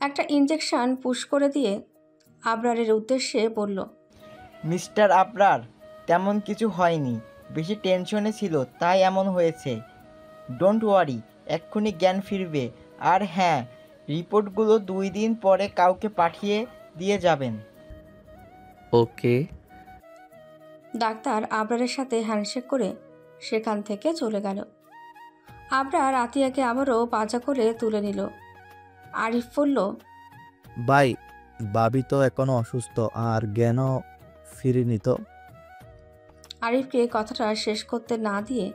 একটা injection push করে দিয়ে আবরারের উদ্দেশ্যে বলল, মিস্টার আবরার, তেমন কিছু হয়নি, বেশি টেনশনে ছিল তাই এমন হয়েছে। ডোন্ট ওয়ারি, এক্ষুনি জ্ঞান ফিরবে। আর হ্যাঁ, রিপোর্টগুলো 2 দিন পরে কাউকে পাঠিয়ে দিয়ে যাবেন। ওকে। ডাক্তার আবরারের সাথে হ্যান্ডশেক করে সেখান থেকে চলে গেল। আবরার আতিয়াকে আবারও পাজা করে তুলে নিল। আরিফ বলল, ভাই, ভাবি তো এখনো অসুস্থ আর জ্ঞানও ফিরিনি তো। আরিফকে কথাটা শেষ করতে না দিয়ে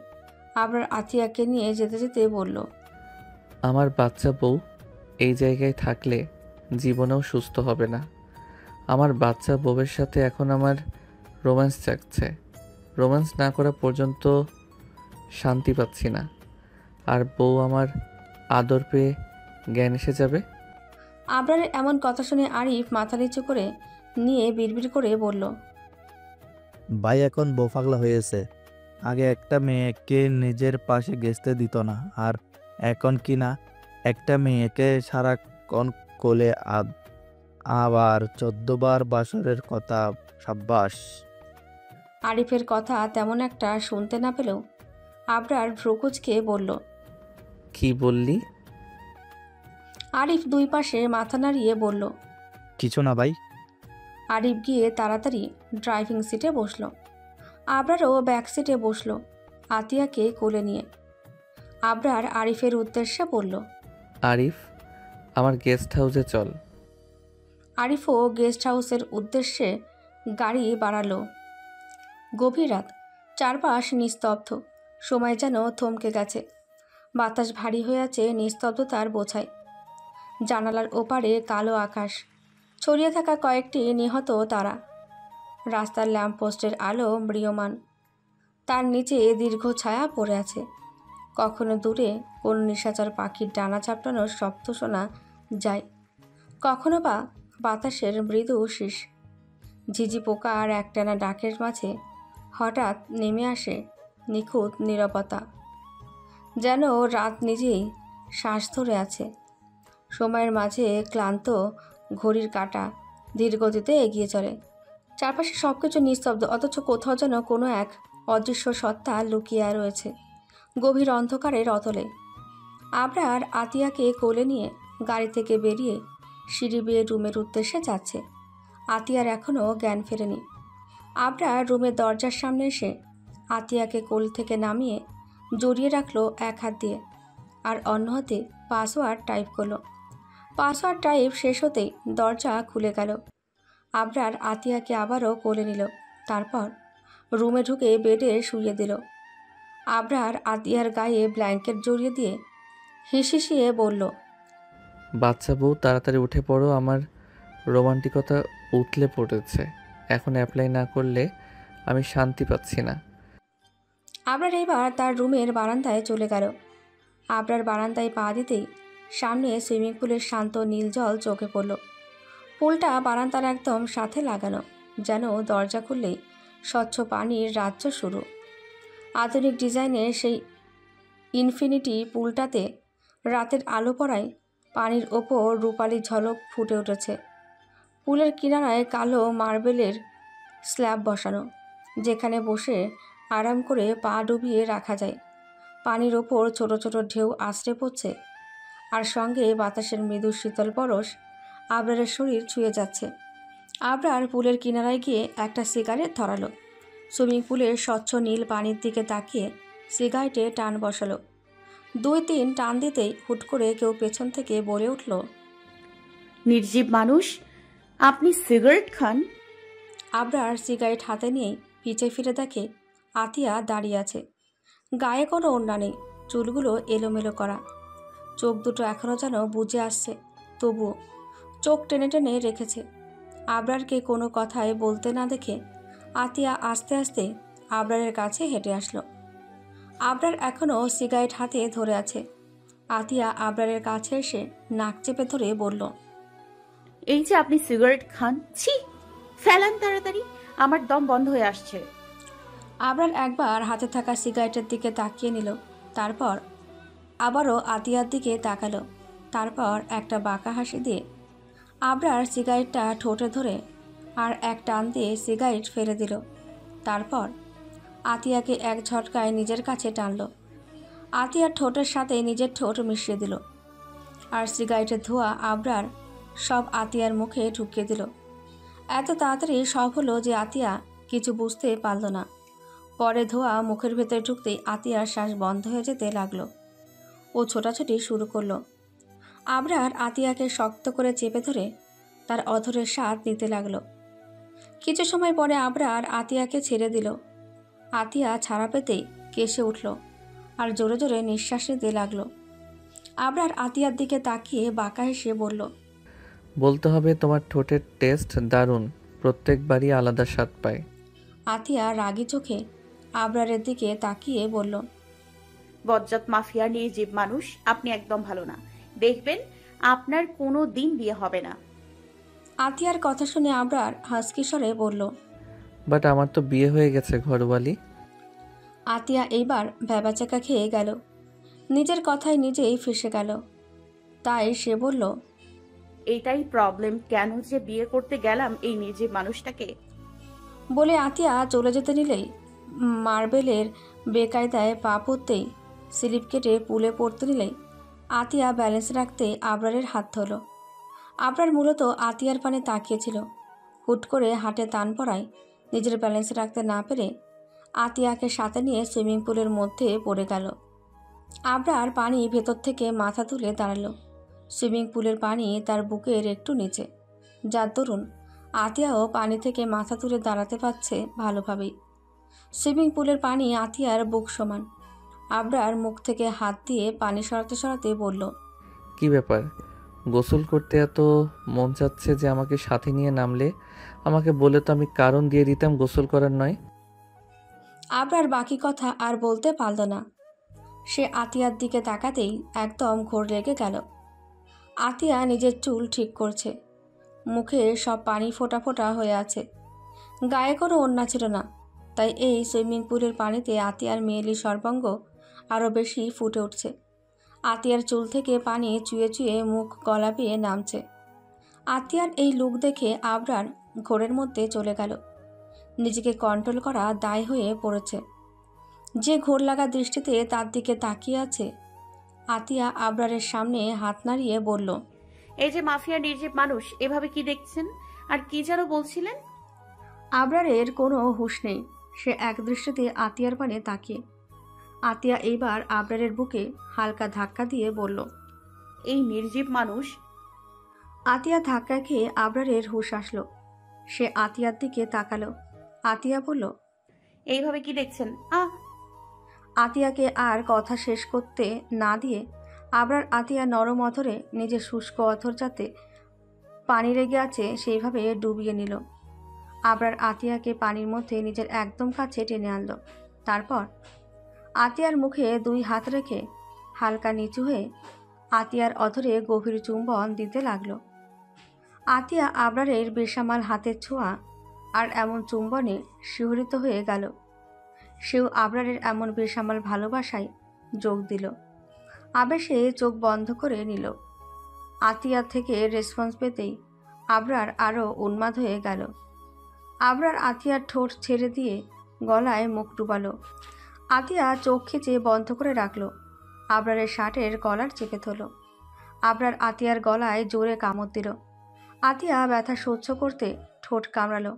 আবরার আতিয়াকে নিয়ে যেতে যেতে বলল, আমার বাচ্চা বউ এই জায়গায় থাকলে জীবনেও সুস্থ হবে না। আমার বাচ্চা বউয়ের সাথে এখন আমার রোম্যান্স জাগছে। রোম্যান্স না করা পর্যন্ত শান্তি পাচ্ছি না। আর বউ আমার আদর পেয়ে জ্ঞান এসে যাবে। আবরারের এমন কথা শুনে আরিফ মাথা নিচু করে নিয়ে বিড়বিড় করে বলল, ভাই এখন বউ পাগলা হয়েছে। আগে একটা মেয়েকে নিজের পাশে ঘেঁষতে দিত না, আর এখন কি না একটা মেয়েকে সারাক্ষণ কোলে আবার 14 বার বাসরের কথা। সাব্বাস। আরিফের কথা তেমন একটা শুনতে না পেলেও আবরার ভ্রুকুচকে বলল, কি বললি? আরিফ দুই পাশে মাথা নাড়িয়ে বলল, কিছু না ভাই। আরিফ গিয়ে তাড়াতাড়ি ড্রাইভিং সিটে বসল। আবরারও ব্যাক সিটে বসল আতিয়াকে কোলে নিয়ে। আবরার আরিফের উদ্দেশ্যে বলল, আরিফ, আমার গেস্ট হাউসে চল। আরিফও গেস্ট হাউসের উদ্দেশ্যে গাড়ি বাড়ালো। গভীর রাত, চারপাশ নিস্তব্ধ, সময় যেন থমকে গেছে। বাতাস ভারী হয়ে আছে নিস্তব্ধতার বোঝায়। জানালার ওপারে কালো আকাশ, ছড়িয়ে থাকা কয়েকটি নিহত তারা। রাস্তার ল্যাম্পপোস্টের আলো ম্রিয়মান, তার নিচে দীর্ঘ ছায়া পড়ে আছে। কখনো দূরে কোনো নিশাচর পাখির ডানা চাপটানোর শব্দ শোনা যায়, কখনো বা বাতাসের মৃদু শীষ। ঝিঝি পোকা আর একটানা ডাকের মাঝে হঠাৎ নেমে আসে নিখুঁত নীরবতা, যেন রাত নিজেই শ্বাস ধরে আছে। সময়ের মাঝে ক্লান্ত ঘড়ির কাঁটা ধীরগতিতে এগিয়ে চলে। চারপাশে সব কিছু নিস্তব্ধ, অথচ কোথাও যেন কোনো এক অদৃশ্য সত্তা লুকিয়ে রয়েছে গভীর অন্ধকারের অতলে। আবরার আতিয়াকে কোলে নিয়ে গাড়ি থেকে বেরিয়ে সিঁড়ি বেয়ে রুমের উদ্দেশ্যে যাচ্ছে। আতিয়ার এখনও জ্ঞান ফেরেনি। আবরার রুমের দরজার সামনে এসে আতিয়াকে কোল থেকে নামিয়ে জড়িয়ে রাখলো এক হাত দিয়ে, আর অন্য হাতে পাসওয়ার্ড টাইপ করলো। পাসওয়ার্ড টাইপ শেষ হতেই দরজা খুলে গেল। আবরার আতিয়াকে আবারও কোলে নিল, তারপর রুমে ঢুকে বেডে শুইয়ে দিল। আবরার আতিয়ার গায়ে ব্ল্যাঙ্কেট জড়িয়ে দিয়ে হিসিয়ে বলল, বাচ্চা বউ তাড়াতাড়ি উঠে পড়ো, আমার রোমান্টিকতা উতলে পড়েছে। এখন অ্যাপ্লাই না করলে আমি শান্তি পাচ্ছি না। আবরার এবার তার রুমের বারান্দায় চলে গেল। আবরার বারান্দায় পা দিতেই সামনে সুইমিং পুলের শান্ত নীল জল চোখে পড়ল। পুলটা বারান্দার একদম সাথে লাগানো, যেন দরজা খুললেই স্বচ্ছ পানির রাজ্য শুরু। আধুনিক ডিজাইনের সেই ইনফিনিটি পুলটাতে রাতের আলো পড়ায় পানির ওপর রূপালি ঝলক ফুটে উঠেছে। পুলের কিনারায় কালো মার্বেলের স্ল্যাব বসানো, যেখানে বসে আরাম করে পা ডুবিয়ে রাখা যায়। পানির ওপর ছোট ছোট ঢেউ আছড়ে পড়ছে, আর সঙ্গে বাতাসের মৃদু শীতল পরশ আবরারের শরীর ছুঁয়ে যাচ্ছে। আবরার পুলের কিনারায় গিয়ে একটা সিগারেট ধরালো। সুইমিং পুলের স্বচ্ছ নীল পানির দিকে তাকিয়ে সিগারেটে টান বসালো। 2-3 টান দিতেই হুট করে কেউ পেছন থেকে বলে উঠল, নির্জীব মানুষ, আপনি সিগারেট খান? আবরার সিগারেট হাতে নিয়েই পিছে ফিরে দেখে আতিয়া দাঁড়িয়ে আছে। গায়ে কোনো ওড়না নেই, চুলগুলো এলোমেলো করা, চোখ দুটো এখনও যেন বুজে আসছে, তবুও চোখ টেনে টেনে রেখেছে। আবরারকে কোনো কথাই বলতে না দেখে আতিয়া আস্তে আস্তে আবরারের কাছে হেঁটে আসলো। আবরার এখনও সিগারেট হাতে ধরে আছে। আতিয়া আবরারের কাছে এসে নাক চেপে ধরে বলল, এই যে আপনি সিগারেট খান, ছি, ফেলান তাড়াতাড়ি, আমার দম বন্ধ হয়ে আসছে। আবরার একবার হাতে থাকা সিগারেটের দিকে তাকিয়ে নিল, তারপর আবারও আতিয়ার দিকে তাকালো। তারপর একটা বাঁকা হাসি দিয়ে আবরার সিগারেটটা ঠোঁটে ধরে আর এক টান দিয়ে সিগারেট ফেলে দিল। তারপর আতিয়াকে এক ঝটকায় নিজের কাছে টানল। আতিয়ার ঠোঁটের সাথে নিজের ঠোঁট মিশিয়ে দিল আর সিগারেটের ধোঁয়া আবরার সব আতিয়ার মুখে ঢুকিয়ে দিল। এত তাড়াতাড়ি সব হলো যে আতিয়া কিছু বুঝতে পারল না। পরে ধোঁয়া মুখের ভেতরে ঢুকতেই আতিয়ার শ্বাস বন্ধ হয়ে যেতে লাগলো। ও ছোটাছুটি শুরু করলো। আবরার আতিয়াকে শক্ত করে চেপে ধরে তার অধরের স্বাদ নিতে লাগলো। কিছু সময় পরে আবরার আতিয়াকে ছেড়ে দিল। আতিয়া ছাড়া পেতেই কেসে উঠল আর জোরে জোরে নিঃশ্বাস নিতে লাগলো। আবরার আতিয়ার দিকে তাকিয়ে বাঁকা হেসে বলল, বলতে হবে তোমার ঠোঁটের টেস্ট দারুণ, প্রত্যেকবারই আলাদা স্বাদ পায়। আতিয়া রাগী চোখে আবরারের দিকে তাকিয়ে বলল, বজ্জাত মাফিয়া নির্জীব মানুষ, আপনি একদম ভালো না। দেখবেন আপনার কোনো দিন বিয়ে হবে না। আতিয়ার কথা শুনে আবরার হাসকি স্বরে বলল। বাট আমার তো বিয়ে হয়ে গেছে ঘরওয়ালি। আতিয়া এইবার ভ্যাবাচাকা খেয়ে গেল। নিজের কথায় নিজেই ফেঁসে গেল। তাই সে বলল, এটাই প্রবলেম, কেন যে বিয়ে করতে গেলাম এই নির্জীব মানুষটাকে। বলে আতিয়া চলে যেতে নিলেই মার্বেলের বেকায়দায় পা পড়তেই স্লিপ কেটে পুলে পড়তে নিলেই আতিয়া ব্যালেন্স রাখতে আবরারের হাত ধরল। আবরার মূলত আতিয়ার পানে তাকিয়েছিল। হুট করে হাটে টান পড়ায় নিজের ব্যালেন্স রাখতে না পেরে আতিয়াকে সাথে নিয়ে সুইমিং পুলের মধ্যে পড়ে গেল। আবরার পানি ভেতর থেকে মাথা তুলে দাঁড়ালো। সুইমিং পুলের পানি তার বুকের একটু নিচে, যার দরুন আতিয়াও পানি থেকে মাথা তুলে দাঁড়াতে পারছে ভালোভাবেই। সুইমিং পুলের পানি আতিয়ার বুক সমান। আবরার মুখ থেকে হাত দিয়ে পানি সরাতে সরাতে বলল, কি ব্যাপার, গোসল করতে এত মন চাচ্ছে যে আমাকে সাথে নিয়ে নামলে? আমাকে বলে তো আমি কারণ দিয়ে দিতাম গোসল করার নয়। আবরার বাকি কথা আর বলতে পারল না। সে আতিয়ার দিকে তাকাতেই একদম ঘোর লেগে গেল। আতিয়া নিজের চুল ঠিক করছে। মুখে সব পানি ফোঁটা ফোঁটা হয়ে আছে। গায়ে কোনো ওড়না ছিল না, তাই এই সুইমিং পুলের পানিতে আতিয়ার মেয়েলি সর্বাঙ্গ আরও বেশি ফুটে উঠছে। আতিয়ার চুল থেকে পানি চুয়ে চুয়ে মুখ গলা বেয়ে নামছে। আতিয়ার এই লুক দেখে আবরার ঘোরের মধ্যে চলে গেল। নিজেকে কন্ট্রোল করা দায় হয়ে পড়েছে। যে ঘোর লাগা দৃষ্টিতে তার দিকে তাকিয়ে আছে, আতিয়া আবরারের সামনে হাত নাড়িয়ে বলল, এই যে মাফিয়া নির্জীব মানুষ, এভাবে কি দেখছেন? আর কি যেন বলছিলেন? আবরারের কোনো হুঁশ নেই। সে এক দৃষ্টিতে আতিয়ার পানে তাকিয়ে। আতিয়া এইবার আবরারের বুকে হালকা ধাক্কা দিয়ে বলল, এই নির্জীব মানুষ। আতিয়া ধাক্কা খেয়ে আবরারের হুঁশ আসলো। সে আতিয়ার দিকে তাকালো। আতিয়া বলল, এইভাবে কি দেখছেন? আতিয়াকে আর কথা শেষ করতে না দিয়ে আবরার আতিয়া নরম অধরে নিজের শুষ্ক অধর যাতে পানি লেগে আছে সেইভাবে ডুবিয়ে নিল। আবরার আতিয়াকে পানির মধ্যে নিজের একদম কাছে টেনে আনলো। তারপর আতিয়ার মুখে দুই হাত রেখে হালকা নিচু হয়ে আতিয়ার অধরে গভীর চুম্বন দিতে লাগলো। আতিয়া আবরারের বেসামাল হাতের ছোঁয়া আর এমন চুম্বনে শিহরিত হয়ে গেল। সেও আবরারের এমন বেসামাল ভালোবাসায় যোগ দিল। আবেশে চোখ বন্ধ করে নিল। আতিয়া থেকে রেসপন্স পেতেই আবরার আরও উন্মাদ হয়ে গেল। আবরার আতিয়ার ঠোঁট ছেড়ে দিয়ে গলায় মুখ ডুবালো। আতিয়া চোখ খিচে বন্ধ করে রাখল। আবরারের শার্টের কলার চেপে ধরল। আবরার আতিয়ার গলায় জোরে কামড় দিল। আতিয়া ব্যথা সহ্য করতে ঠোঁট কামড়ালো।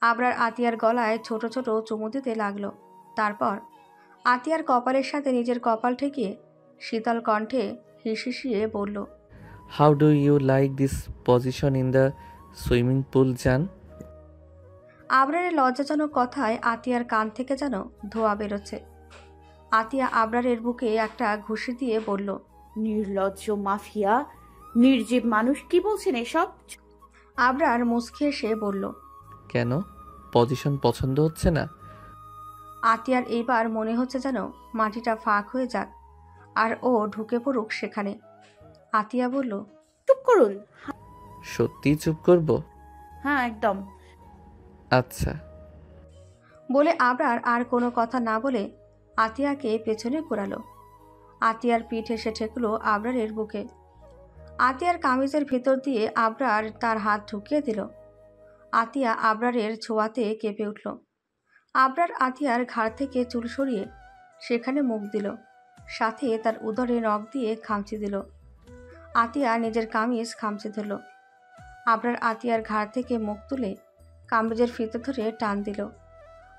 আবরার আতিয়ার গলায় ছোট ছোট চুমু দিতে লাগলো। তারপর আতিয়ার কপালের সাথে নিজের কপাল ঠেকিয়ে শীতল কণ্ঠে হিসিয়ে বলল, how do you like this position in the swimming pool জান? আবরারের লজ্জাজনক কথায় আতিয়ার কান থেকে যেন ধোঁয়া বেরোচ্ছে। আতিয়া আবরারের বুকে একটা ঘুষি দিয়ে বলল, নির্লজ্জ মাফিয়া নির্জীব মানুষ, কি বলছেন এসব? আবরার মুচকি এসে বলল, কেন, পজিশন পছন্দ হচ্ছে না? আতিয়ার এইবার মনে হচ্ছে যেন মাটিটা ফাঁক হয়ে যাক আর ও ঢুকে পড়ুক সেখানে। আতিয়া বলল, চুপ করুন। সত্যি চুপ করব? হ্যাঁ, একদম। আচ্ছা। বলে আবরার আর কোনো কথা না বলে আতিয়াকে পেছনে ঘোরালো। আতিয়ার পিঠ এসে ঠেকলো আবরারের বুকে। আতিয়ার কামিজের ভেতর দিয়ে আবরার তার হাত ঢুকিয়ে দিল। আতিয়া আবরারের ছোঁয়াতে কেঁপে উঠল। আবরার আতিয়ার ঘাড় থেকে চুল সরিয়ে সেখানে মুখ দিল, সাথে তার উদরে নখ দিয়ে খামচি দিল। আতিয়া নিজের কামিজ খামচে ধরল। আবরার আতিয়ার ঘাড় থেকে মুখ তুলে কামিজের ফিতে ধরে টান দিল।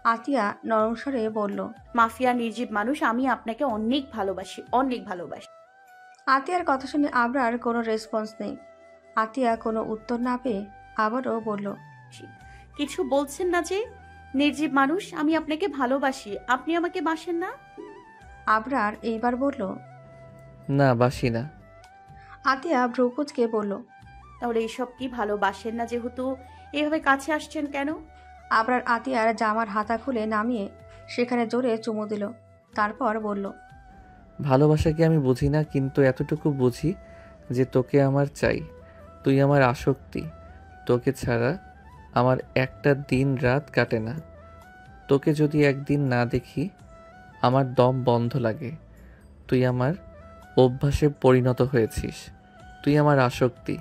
আতিয়া নরম স্বরে বলল, মাফিয়া নির্জীব মানুষ, আমি আপনাকে অনেক ভালোবাসি, অনেক ভালোবাসি। আতিয়ার কথা শুনে আবরার কোনো রেসপন্স নেই। আতিয়া কোনো উত্তর না পেয়ে আবারও বলল, কিছু বলছেন না যে? নির্জীব মানুষ, আমি আপনাকে ভালোবাসি, আপনি আমাকে বাসেন না? আবরার এইবার বলল, না, বাসি না। আতিয়া ভ্রুকুচকে বলল, তাহলে এইসব কি ভালোবাসেন না যেহেতু এভাবে কাছে আসছেন কেন? আবরার আতিয়ার জামার হাতা খুলে নামিয়ে সেখানে জোরে চুমু দিল। তারপর বলল, ভালোবাসাকে আমি বুঝি না, কিন্তু এতটুকু বুঝি যে তোকে আমার চাই। তুই আমার আসক্তি। তোকে ছাড়া আমার একটা দিন রাত কাটে না। তোকে যদি একদিন না দেখি আমার দম বন্ধ লাগে। তুই আমার অভ্যাসে পরিণত হয়েছিস। তুই আমার আসক্তি,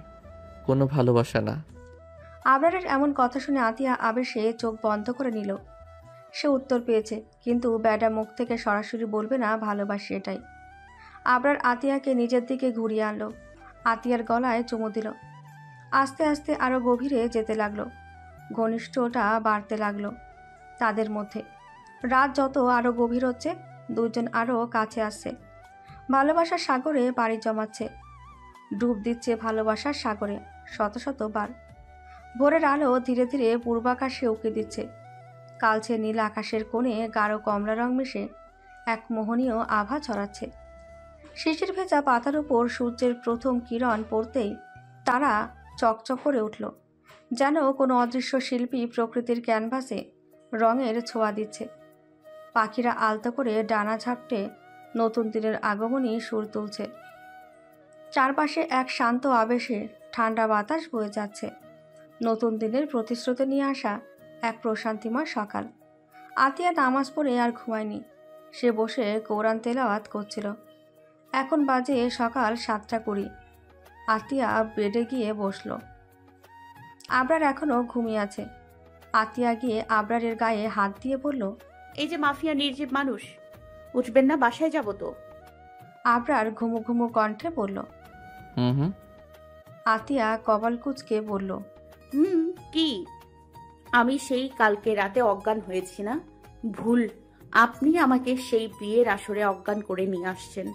কোনো ভালোবাসা না। আবরারের এমন কথা শুনে আতিয়া আবেশে চোখ বন্ধ করে নিল। সে উত্তর পেয়েছে, কিন্তু ব্যাডা মুখ থেকে সরাসরি বলবে না ভালোবাসি, এটাই। আবরার আতিয়াকে নিজের দিকে ঘুরিয়ে আনলো। আতিয়ার গলায় চুমু দিল। আস্তে আস্তে আরও গভীরে যেতে লাগলো। ঘনিষ্ঠটা বাড়তে লাগলো তাদের মধ্যে। রাত যত আরও গভীর হচ্ছে, দুজন আরও কাছে আসছে। ভালোবাসার সাগরে পাড়ি জমাচ্ছে, ডুব দিচ্ছে ভালোবাসার সাগরে শত শতবার। ভোরের আলো ধীরে ধীরে পূর্বাকাশে উঁকি দিচ্ছে। কালচে নীল আকাশের কোণে গাঢ় কমলা রং মিশে এক মোহনীয় আভা ছড়াচ্ছে। শিশির ভেজা পাতার উপর সূর্যের প্রথম কিরণ পড়তেই তারা চকচক করে উঠল, যেন কোনো অদৃশ্য শিল্পী প্রকৃতির ক্যানভাসে রঙের ছোঁয়া দিচ্ছে। পাখিরা আলতো করে ডানা ঝাপটে নতুন দিনের আগমনী সুর তুলছে। চারপাশে এক শান্ত আবেশে ঠান্ডা বাতাস বয়ে যাচ্ছে। নতুন দিনের প্রতিশ্রুতি নিয়ে আসা এক প্রশান্তিময় সকাল। আতিয়া নামাজ পড়ে আর ঘুমায়নি। সে বসে কোরআন তেলাওয়াত করছিল। এখন বাজে সকাল 7:20। আতিয়া বেডে গিয়ে বসল। আবরার এখনও ঘুমিয়ে আছে। আতিয়া গিয়ে আবরারের গায়ে হাত দিয়ে বলল, এই যে মাফিয়া নির্জীব মানুষ, উঠবেন না? বাসায় যাব তো। আবরার ঘুমু ঘুমু কণ্ঠে বলল। হুম। আতিয়া কপাল কুঁচকে বলল, কি? আমি সেই কালকে রাতে অজ্ঞান হয়েছি না? ভুল। আপনি আমাকে সেই বিয়ের আসরে অজ্ঞান করে নিয়ে আসছেন।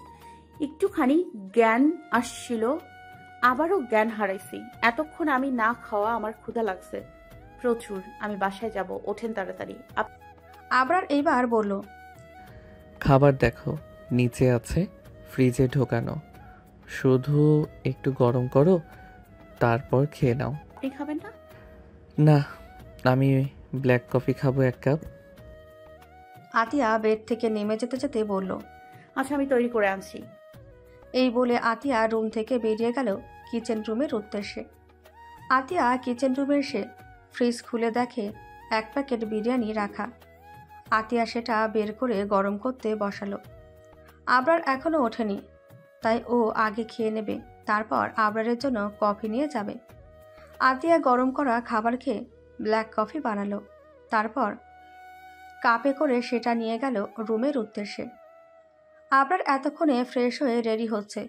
একটুখানি জ্ঞান আসছিল, আবারও জ্ঞান হারাইছি। এতক্ষণ আমি না খাওয়া, আমার ক্ষুধা লাগছে প্রচুর। আমি বাসায় যাব, ওঠেন তাড়াতাড়ি। আবরার এইবার বলল, খাবার দেখো, নিচে আছে, ফ্রিজে ঢোকানো। শুধু একটু গরম করো, তারপর খেয়ে নাও। আপনি খাবেন না? না, আমি ব্ল্যাক কফি খাবো 1 কাপ। আতিয়া বেড থেকে নেমে যেতে যেতে বলল, আচ্ছা, আমি তৈরি করে আনছি। এই বলে আতিয়া রুম থেকে বেরিয়ে গেল কিচেন রুমের উদ্দেশ্যে। আতিয়া কিচেন রুমে এসে ফ্রিজ খুলে দেখে 1 প্যাকেট বিরিয়ানি রাখা। আতিয়া সেটা বের করে গরম করতে বসালো। আবরার এখনও ওঠেনি, তাই ও আগে খেয়ে নেবে, তারপর আবরারের জন্য কফি নিয়ে যাবে। আতিয়া গরম করা খাবার খেয়ে ব্ল্যাক কফি বানালো। তারপর কাপে করে সেটা নিয়ে গেল রুমের উদ্দেশ্যে। আবরার এতক্ষণে ফ্রেশ হয়ে রেডি হচ্ছে।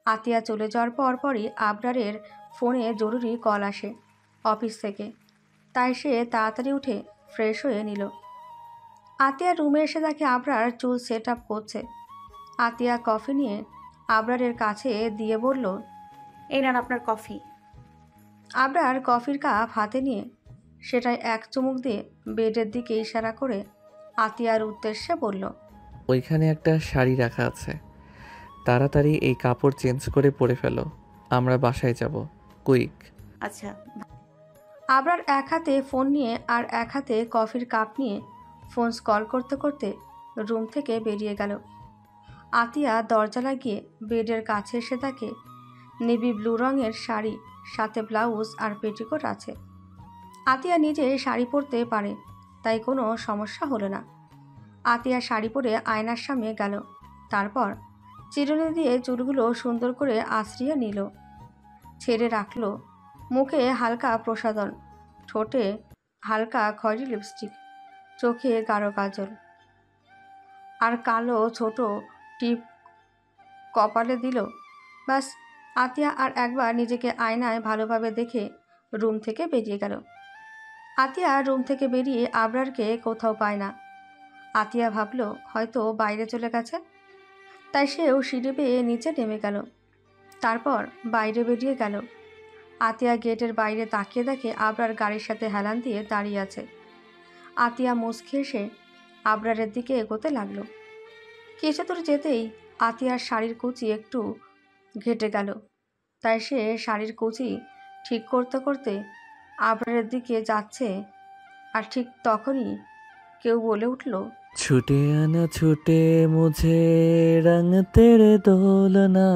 আতিয়া চলে যাওয়ার পরই আবরারের ফোনে জরুরি কল আসে অফিস থেকে, তাই সে তাড়াতাড়ি উঠে ফ্রেশ হয়ে নিল। আতিয়া রুমে এসে দেখে আবরার চুল সেট আপ করছে। আতিয়া কফি নিয়ে আবরারের কাছে দিয়ে বলল, এই নেন আপনার কফি। আবরার কফির কাপ হাতে নিয়ে সেটাই এক চুমুক দিয়ে বেডের দিকে ইশারা করে আতিয়ার উদ্দেশ্যে বলল, ওইখানে একটা শাড়ি রাখা আছে, তাড়াতাড়ি এই কাপড় চেঞ্জ করে পরে ফেলো, আমরা বাসায় যাব, কুইক। আচ্ছা। আবরার এক হাতে ফোন নিয়ে আর এক হাতে কফির কাপ নিয়ে ফোন স্কল করতে করতে রুম থেকে বেরিয়ে গেল। আতিয়া দরজা লাগিয়ে বেডের কাছে এসে দেখে নেভি ব্লু রঙের শাড়ি, সাথে ব্লাউজ আর পেটিকোট আছে। আতিয়া নিজে শাড়ি পরতে পারে, তাই কোনো সমস্যা হলো না। আতিয়া শাড়ি পরে আয়নার সামনে গেল। তারপর চিরুনি দিয়ে চুলগুলো সুন্দর করে আশ্রিয়ে নিল, ছেড়ে রাখলো। মুখে হালকা প্রসাধন, ঠোঁটে হালকা খয়েরি লিপস্টিক, চোখে গাঢ় কাজল আর কালো ছোট টিপ কপালে দিল। ব্যাস, আতিয়া আর একবার নিজেকে আয়নায় ভালোভাবে দেখে রুম থেকে বেরিয়ে গেল। আতিয়া রুম থেকে বেরিয়ে আবরারকে কোথাও পায় না। আতিয়া ভাবল হয়তো বাইরে চলে গেছে, তাই সেও সিঁড়ি বেয়ে নিচে নেমে গেল। তারপর বাইরে বেরিয়ে গেল। আতিয়া গেটের বাইরে তাকিয়ে দেখে আবরার গাড়ির সাথে হেলান দিয়ে দাঁড়িয়ে আছে। আতিয়া মুচকি এসে আবরারের দিকে এগোতে লাগলো। কিছু দূর যেতেই আতিয়ার শাড়ির কুচি একটু ঘেটে গেল, তাই সে শাড়ির কুচি ঠিক করতে করতে আবরারের দিকে যাচ্ছে। আর ঠিক তখনই কেউ বলে উঠল, छूटे आना छूटे मुझे रंग तेरे दोलना,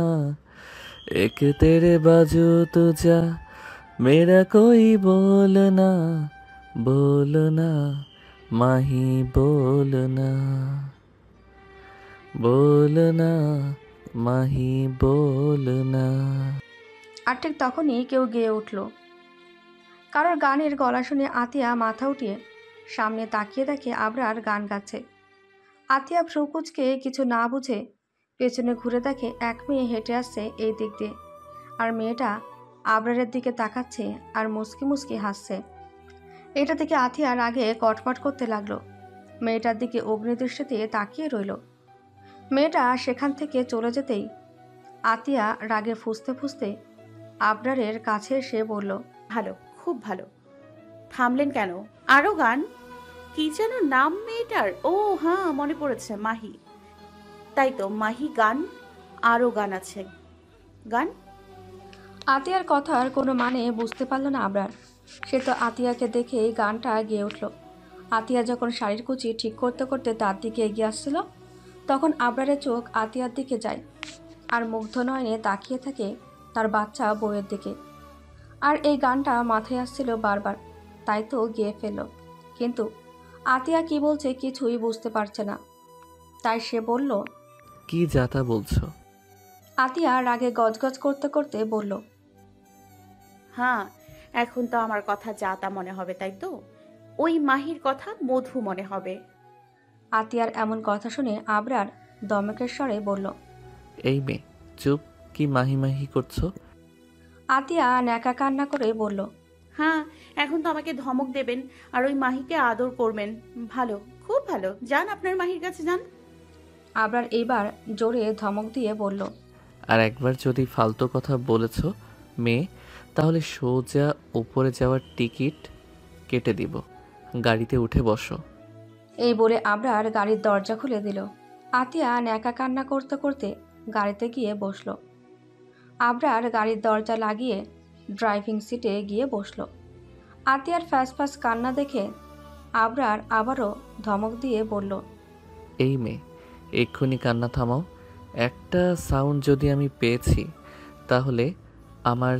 एक तेरे बाजू तुझा मेरा कोई बोलना, बोलना माही बोलना, बोलना माही बोलना। আর ঠিক তখনই কেউ গেয়ে উঠল। কারোর গানের গলা শুনে আতিয়া মাথা উঠিয়ে সামনে তাকিয়ে দেখে আবরার গান গাচ্ছে। আতিয়া ভ্রুকুচকে কিছু না বুঝে পেছনে ঘুরে দেখে এক মেয়ে হেঁটে আসছে এই দিক দিয়ে, আর মেয়েটা আবরারের দিকে তাকাচ্ছে আর মুচকি মুচকি হাসছে। এটা দেখে আতিয়ার আগে কটমট করতে লাগলো। মেয়েটার দিকে অগ্নিদৃষ্টিতে তাকিয়ে রইল। মেয়েটা সেখান থেকে চলে যেতেই আতিয়া রাগে ফুঁসতে ফুঁসতে আবরারের কাছে এসে বলল, ভালো, খুব ভালো। থামলেন কেন? আরো গান? কি যেন নাম মেয়েটার? ও হ্যাঁ, মনে পড়েছে, মাহি। তাই তো, মাহি গান। আরো গান আছে। গান? আতিয়ার কথার কোনো মানে বুঝতে পারল না আবরার। সে তো আতিয়াকে দেখেই গানটা গেয়ে উঠল। আতিয়া যখন শাড়ির কুচি ঠিক করতে করতে তার দিকে এগিয়ে আসছিল, তখন আবরারের চোখ আতিয়ার দিকে যায় আর মুগ্ধ নয়নে তাকিয়ে থাকে তার বাচ্চা বউয়ের দিকে। আর এই গানটা মাথায় আসছিল বারবার, তাই তো গেয়ে ফেলল। কিন্তু আতিয়া কি বলছে কিছুই বুঝতে পারছে না, তাই সে বলল, কি যাতা বলছো? আতিয়া রাগে গজগজ করতে করতে বলল, হ্যাঁ, এখন তো আমার কথা যা তা মনে হবে, তাই তো? ওই মাহির কথা মধু মনে হবে। আতিয়ার এমন কথা শুনে আবরার দমকের স্বরে বলল, এই মেয়ে চুপ, কি মাহি মাহি করছো? আতিয়া ন্যাকা কান্না করে বলল, হ্যাঁ, এখন তো আমাকে ধমক দেবেন আর ওই মাহিকে আদর করবেন। ভালো, খুব ভালো। যান, আপনার মাহির কাছে যান। আবরার এইবার জোরে ধমক দিয়ে বলল, আর একবার যদি ফালতু কথা বলেছ মেয়ে, তাহলে সোজা উপরে যাওয়ার টিকিট কেটে দিব। গাড়িতে উঠে বসো। এই বলে আবরার গাড়ির দরজা খুলে দিল। আতিয়া ন্যাকা কান্না করতে করতে গাড়িতে গিয়ে বসল। আবরার গাড়ির দরজা লাগিয়ে ড্রাইভিং সিটে গিয়ে বসল। আতিয়ার ফ্যাস ফ্যাস কান্না দেখে আবরার আবারও ধমক দিয়ে বলল, এই মেয়ে এক্ষুনি কান্না থামাও। একটা সাউন্ড যদি আমি পেয়েছি, তাহলে আমার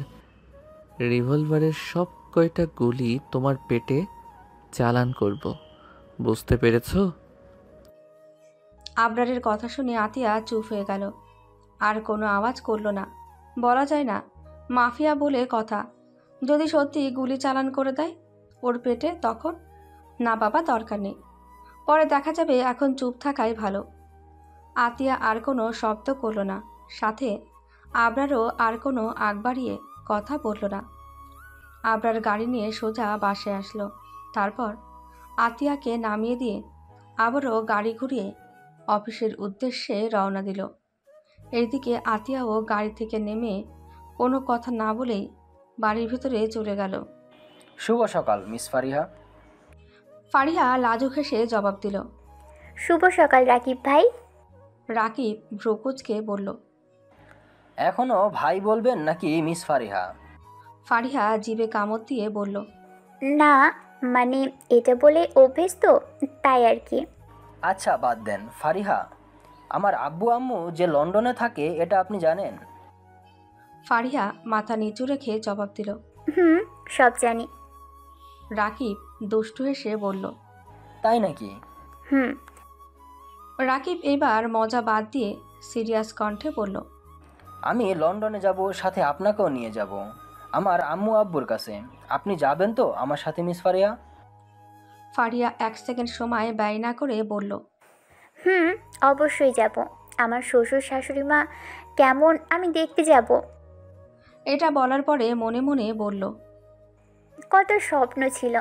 রিভলভারের সব কয়টা গুলি তোমার পেটে চালান করব। বুঝতে পেরেছো? আবরারের কথা শুনে আতিয়া চুপ হয়ে গেল, আর কোনো আওয়াজ করল না। বলা যায় না, মাফিয়া বলে কথা, যদি সত্যি গুলি চালান করে দেয় ওর পেটে, তখন? না বাবা, দরকার নেই, পরে দেখা যাবে, এখন চুপ থাকাই ভালো। আতিয়া আর কোনো শব্দ করল না, সাথে আবরারও আর কোনো আগ বাড়িয়ে কথা বলল না। আবরার গাড়ি নিয়ে সোজা বাসায় আসলো। তারপর আতিয়াকে নামিয়ে দিয়ে আবারও গাড়ি ঘুরিয়ে অফিসের উদ্দেশ্যে রওনা দিল। এইদিকে আতিয়াও গাড়ি থেকে নেমে কোনো কথা না বলেই বাড়ির ভিতরে চলে গেল। শুভ সকাল মিস ফারিহা। ফারিহা লাজুক হেসে জবাব দিল। শুভ সকাল রাকিব ভাই। রাকিব ভ্রুকুচকে বলল, এখনো ভাই বলবেন নাকি মিস ফারিহা? ফারিহা জিভে কামড় দিয়ে বলল, না, মানে এটা বলে অভ্যেস তো, তাই আর কি। আচ্ছা বাদ দেন ফারিহা, আমার আব্বু আম্মু যে লন্ডনে থাকে এটা আপনি জানেন? ফারিহা মাথা নিচু রেখে জবাব দিল। হুম, সব জানি। রাকিব দুষ্টু হেসে বলল, তাই নাকি? হুম। রাকিব এবার মজা বাদ দিয়ে সিরিয়াস কণ্ঠে বলল, আমি লন্ডনে যাব, সাথে আপনাকেও নিয়ে যাব, আমার আম্মু আব্বুর কাছে। আপনি যাবেন তো আমার সাথে মিস ফারিয়া? ফারিয়া 1 সেকেন্ড সময় ব্যয় না করে বলল, হুম, অবশ্যই যাব। আমার শ্বশুর শাশুড়ি মা কেমন আমি দেখতে যাব। এটা বলার পরে মনে মনে বলল, কত স্বপ্ন ছিল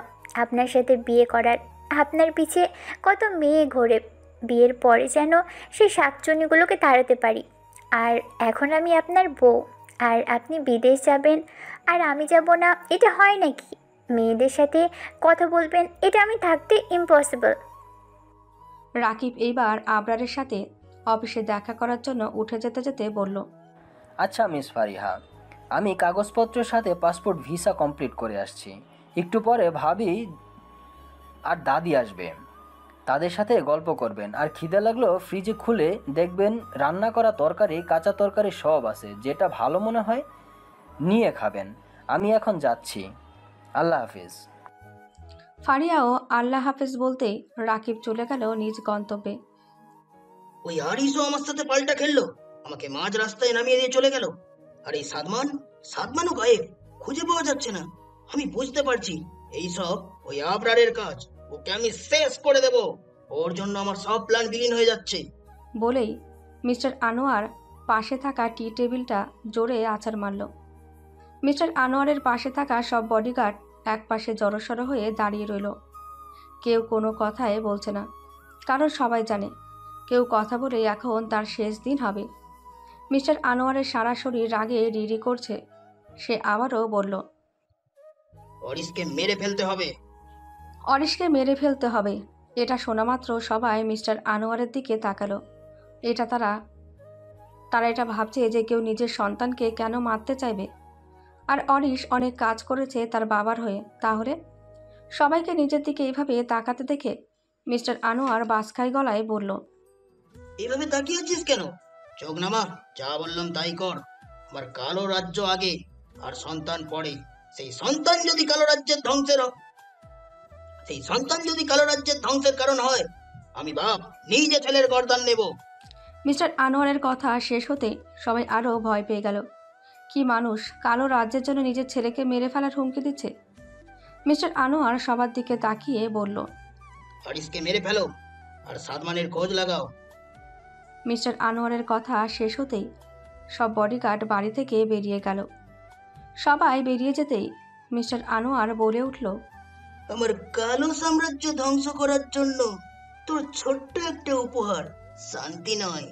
আপনার সাথে বিয়ে করার, আপনার পিছে কত মেয়ে ঘোরে। বিয়ের পরে যেন সেই শাকচুনিগুলোকে তাড়াতে পারি। আর এখন আমি আপনার বউ, আর আপনি বিদেশ যাবেন আর আমি যাব না, এটা হয় নাকি? মেয়েদের সাথে কথা বলবেন, এটা আমি থাকতে ইম্পসিবল। রাকিব এইবার আবরারের সাথে অফিসে দেখা করার জন্য উঠে যেতে যেতে বলল, আচ্ছা মিস ফারিহা, আমি কাগজপত্রের সাথে পাসপোর্ট ভিসা কমপ্লিট করে আসছি। একটু পরে ভাবি আর দাদি আসবে, তাদের সাথে গল্প করবেন। আর খিদে লাগলো ফ্রিজে খুলে দেখবেন রান্না করা তরকারি, কাঁচা তরকারি সব আছে, যেটা ভালো মনে হয় নিয়ে খাবেন। আমি এখন যাচ্ছি, আল্লাহ হাফিজ। ফারিয়াও আল্লাহ হাফেজ বলতেই রাকিব চলে গেল নিজ গন্তব্যে। ওই আরিসও আমার সাথে পাল্টা খেললো, আমাকে মাঝ রাস্তায় নামিয়ে দিয়ে চলে গেল। আর এই সাদমানও গায়েব, খুঁজে পাওয়া যাচ্ছে না। আমি বুঝতে পারছি এইসব ওই আবরারের কাজ। ওকে আমি শেষ করে দেব, ওর জন্য আমার সব প্ল্যান বিলীন হয়ে যাচ্ছে। বলেই মিস্টার আনোয়ার পাশে থাকা টি টেবিলটা জোরে আছাড় মারল। মিস্টার আনোয়ারের পাশে থাকা সব বডিগার্ড একপাশে জড়সড় হয়ে দাঁড়িয়ে রইল। কেউ কোনো কথাই বলছে না, কারণ সবাই জানে কেউ কথা বলে এখন তার শেষ দিন হবে। মিস্টার আনোয়ারের সারা শরীর রাগে রিরি করছে। সে আবারও বলল, অরিসকে মেরে ফেলতে হবে। অরিশকে মেরে ফেলতে হবে। এটা শোনা মাত্র সবাই মিস্টার আনোয়ারের দিকে তাকালো। তারা এটা ভাবছে যে কেউ নিজের সন্তানকে কেন মারতে চাইবে। আর অরিশ অনেক কাজ করেছে তার বাবার হয়ে। তাহলে সবাইকে নিজের দিকে এইভাবে তাকাতে দেখে মিস্টার আনোয়ার বাসখাই গলায় বলল, এইভাবে তাকিয়ে আছিস কেন? চোখ নামা, যা বললাম তাই কর। আমার কালো রাজ্য আগে আর সন্তান পরে। সেই সন্তান যদি কালো রাজ্যের ধ্বংসের কারণ হয়, আমি বাপ নিজে ছেলের গর্দান নেব। মিস্টার আনোয়ারের কথা শেষ হতে সবাই আরও ভয় পেয়ে গেল। কি মানুষ কালো রাজ্যের জন্য নিজের ছেলেকে মেরে ফেলার হুমকি দিচ্ছে? মিস্টার আনোয়ার সবার দিকে তাকিয়ে বলল, হারিসকে মেরে ফেলো আর সাদমানের খোঁজ লাগাও। মিস্টার আনোয়ারের কথা শেষ হতেই সব বডিগার্ড বাড়ি থেকে বেরিয়ে গেল। সবাই বেরিয়ে যেতেই মিস্টার আনোয়ার বলে উঠল, আমার কালো সাম্রাজ্য ধ্বংস করার জন্য তোর ছোট্ট একটা উপহার, শান্তি নয়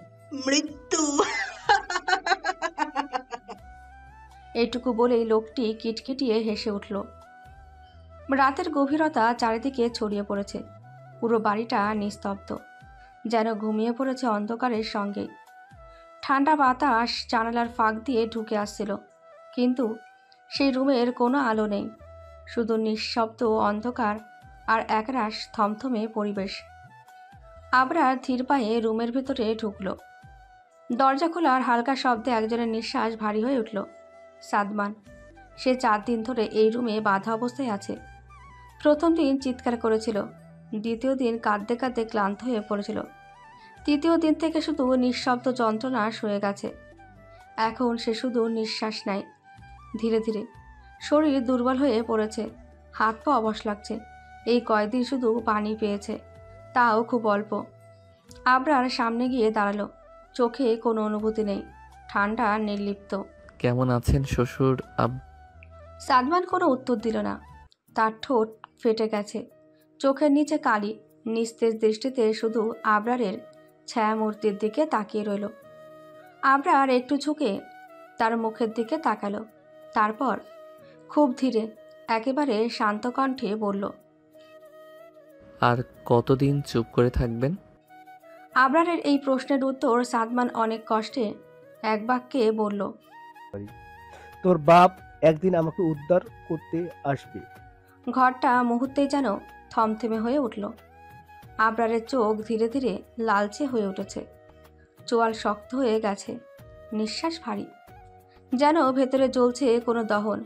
মৃত্যু। এইটুকু বলেই লোকটি কিটকিটিয়ে হেসে উঠল। রাতের গভীরতা চারিদিকে ছড়িয়ে পড়েছে। পুরো বাড়িটা নিস্তব্ধ, যেন ঘুমিয়ে পড়েছে অন্ধকারের সঙ্গে। ঠান্ডা বাতাস জানালার ফাঁক দিয়ে ঢুকে আসছিল, কিন্তু সেই রুমের কোনো আলো নেই। শুধু নিঃশব্দ অন্ধকার আর একরাশ থমথমে পরিবেশ। আবরার ধীর পায়ে রুমের ভেতরে ঢুকল। দরজা খোলার হালকা শব্দে একজনের নিঃশ্বাস ভারী হয়ে উঠল। সাদমান। সে 4 দিন ধরে এই রুমে বাঁধা অবস্থায় আছে। প্রথম দিন চিৎকার করেছিল, দ্বিতীয় দিন কাঁদতে কাঁদতে ক্লান্ত হয়ে পড়েছিল, তৃতীয় দিন থেকে শুধু নিঃশব্দ যন্ত্রণা শুয়ে গেছে। এখন সে শুধু নিঃশ্বাস নেয় ধীরে ধীরে। শরীর দুর্বল হয়ে পড়েছে, হাত পা অবশ লাগছে। এই কয়েকদিন শুধু পানি পেয়েছে, তাও খুব অল্প। আবরার সামনে গিয়ে দাঁড়ালো। চোখে কোনো অনুভূতি নেই, ঠান্ডা নির্লিপ্ত। কেমন আছেন শ্বশুর সাদমান কোনো উত্তর দিল না। তার ঠোঁট ফেটে গেছে, চোখের নিচে কালি। নিস্তেজ দৃষ্টিতে শুধু আবরারের ছায়ামূর্তির দিকে তাকিয়ে রইল। আবরার একটু ঝুঁকে তার মুখের দিকে তাকালো। তারপর খুব ধীরে, একেবারে শান্ত কণ্ঠে বলল, আর কতদিন চুপ করে থাকবেন? আবরারের এই প্রশ্নের উত্তর সাদমান অনেক কষ্টে এক বাক্যে বলল, তোর বাপ একদিন আমাকে উদ্ধার করতে আসবে। ঘরটা মুহূর্তেই যেন থমথমে হয়ে উঠল। আবরারের চোখ ধীরে ধীরে লালচে হয়ে উঠেছে, চোয়াল শক্ত হয়ে গেছে, নিঃশ্বাস ভারী, যেন ভেতরে জ্বলছে কোনো দহন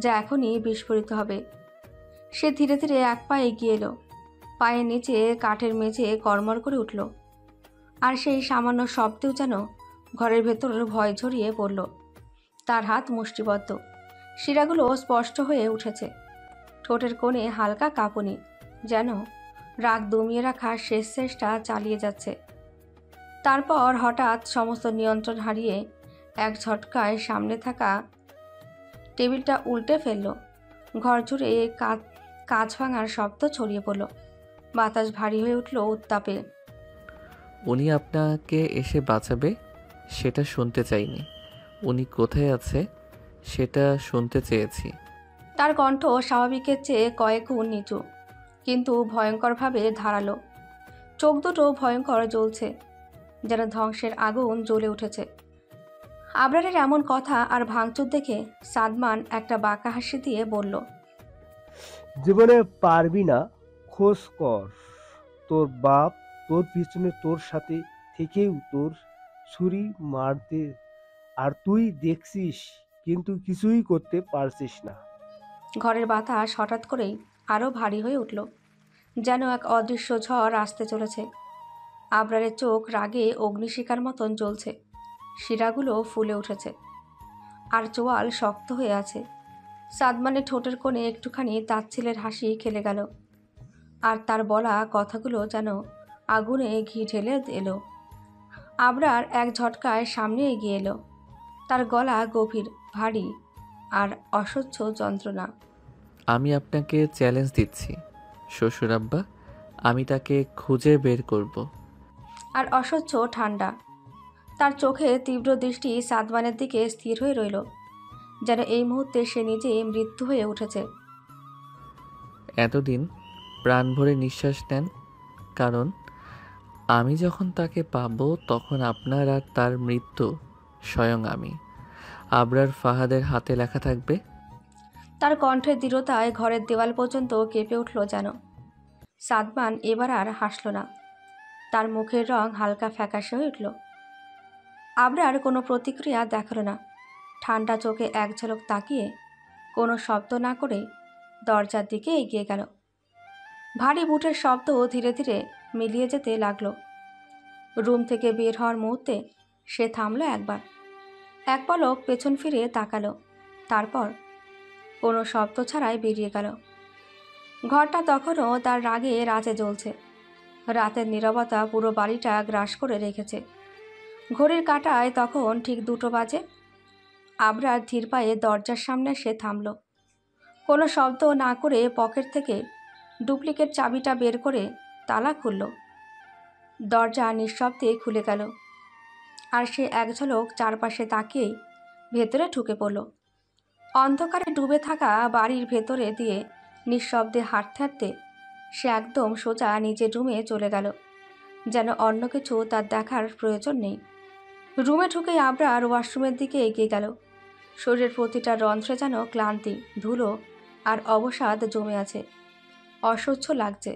যা এখনই বিস্ফোরিত হবে। সে ধীরে ধীরে এক পা এগিয়ে এলো। পায়ের নিচে কাঠের মেঝে কড়মড় করে উঠল। আর সেই সামান্য শব্দেও যেন ঘরের ভেতর ভয় ঝরিয়ে পড়ল। তার হাত মুষ্টিবদ্ধ, শিরাগুলো স্পষ্ট হয়ে উঠেছে, ঠোঁটের কোণে হালকা কাঁপুনি, যেন রাগ দমিয়ে রাখার শেষ চেষ্টা চালিয়ে যাচ্ছে। তারপর হঠাৎ সমস্ত নিয়ন্ত্রণ হারিয়ে এক ঝটকায় সামনে থাকা টেবিলটা উল্টে ফেলল। ঘর জুড়ে কাঁচ ভাঙার শব্দ ছড়িয়ে পড়ল। বাতাস ভারী হয়ে উঠল উত্তাপে। উনি আপনাকে এসে বাঁচাবে সেটা শুনতে চাইনি, উনি কোথায় আছে সেটা শুনতে চেয়েছি। তার কণ্ঠ স্বাভাবিকের চেয়ে কয়েক গুণ নিচু, কিন্তু ভয়ঙ্করভাবে ধারালো। চোখ দুটো ভয়ঙ্কর জ্বলছে, যেন ধ্বংসের আগুন জ্বলে উঠেছে। আবরারের এমন কথা আর ভাঙচুর দেখে সাদমান একটা বাঁকা হাসি দিয়ে বলল, জীবনে পারবি না, খোঁজ কর। তোর বাপ তোর পিছনে তোর সাথে থেকেও তোর ছুরি মারতে, আর তুই দেখছিস কিন্তু কিছুই করতে পারছিস না। ঘরের বাতাস হঠাৎ করেই আরও ভারী হয়ে উঠল, যেন এক অদৃশ্য ঝড় আসতে চলেছে। আবরারের চোখ রাগে অগ্নিশিখার মতন জ্বলছে, শিরাগুলো ফুলে উঠেছে, আর চোয়াল শক্ত হয়ে আছে। সাদমানের ঠোঁটের কোণে একটুখানি তাচ্ছিলের হাসি খেলে গেল, আর তার বলা কথাগুলো যেন আগুনে ঘি ঢেলে এলো। আবরার এক ঝটকায় সামনে এগিয়ে এলো, তার গলা গভীর, ভারী আর অসহ্য যন্ত্রণা। আমি আপনাকে চ্যালেঞ্জ দিচ্ছি শ্বশুরাব্বা, আমি তাকে খুঁজে বের করব। আর অসহ্য ঠান্ডা। তার চোখে তীব্র দৃষ্টি সাদমানের দিকে স্থির হয়ে রইল, যেন এই মুহূর্তে সে নিজেই মৃত্যু হয়ে উঠেছে। এতদিন প্রাণ ভরে নিঃশ্বাস নেন, কারণ আমি যখন তাকে পাবো তখন আপনার আর তার মৃত্যু স্বয়ং আমি। আবরার ফাহাদের হাতে লেখা থাকবে। তার কণ্ঠের দৃঢ়তায় ঘরের দেওয়াল পর্যন্ত কেঁপে উঠল যেন। সাদমান এবার আর হাসল না, তার মুখের রং হালকা ফ্যাকাশে হয়ে উঠল। আবরার কোনো প্রতিক্রিয়া দেখাল না, ঠান্ডা চোখে এক ঝলক তাকিয়ে কোনো শব্দ না করে দরজার দিকে এগিয়ে গেল। ভারী বুটের শব্দ ধীরে ধীরে মিলিয়ে যেতে লাগলো। রুম থেকে বের হওয়ার মুহূর্তে সে থামল একবার, এক পলক পেছন ফিরে তাকালো, তারপর কোনো শব্দ ছাড়াই বেরিয়ে গেল। ঘরটা তখনও তার রাগে রাজে জ্বলছে। রাতের নীরবতা পুরো বাড়িটা গ্রাস করে রেখেছে। ঘড়ির কাঁটায় তখন ঠিক 2টো বাজে। আবরার ধীর পায়ে দরজার সামনে সে থামল। কোনো শব্দ না করে পকেট থেকে ডুপ্লিকেট চাবিটা বের করে তালা খুলল। দরজা নিঃশব্দে খুলে গেল, আর সে এক ঝলক চারপাশে তাকিয়েই ভেতরে ঢুকে পড়ল। অন্ধকারে ডুবে থাকা বাড়ির ভেতরে দিয়ে নিঃশব্দে হাঁটতে হাঁটতে সে একদম সোজা নিজের রুমে চলে গেল, যেন অন্য কিছু তার দেখার প্রয়োজন নেই। রুমে ঢুকেই আবরার ওয়াশরুমের দিকে এগিয়ে গেল। শরীরের প্রতিটা রন্ধ্রে যেন ক্লান্তি, ধুলো আর অবসাদ জমে আছে। অসহ্য লাগছে।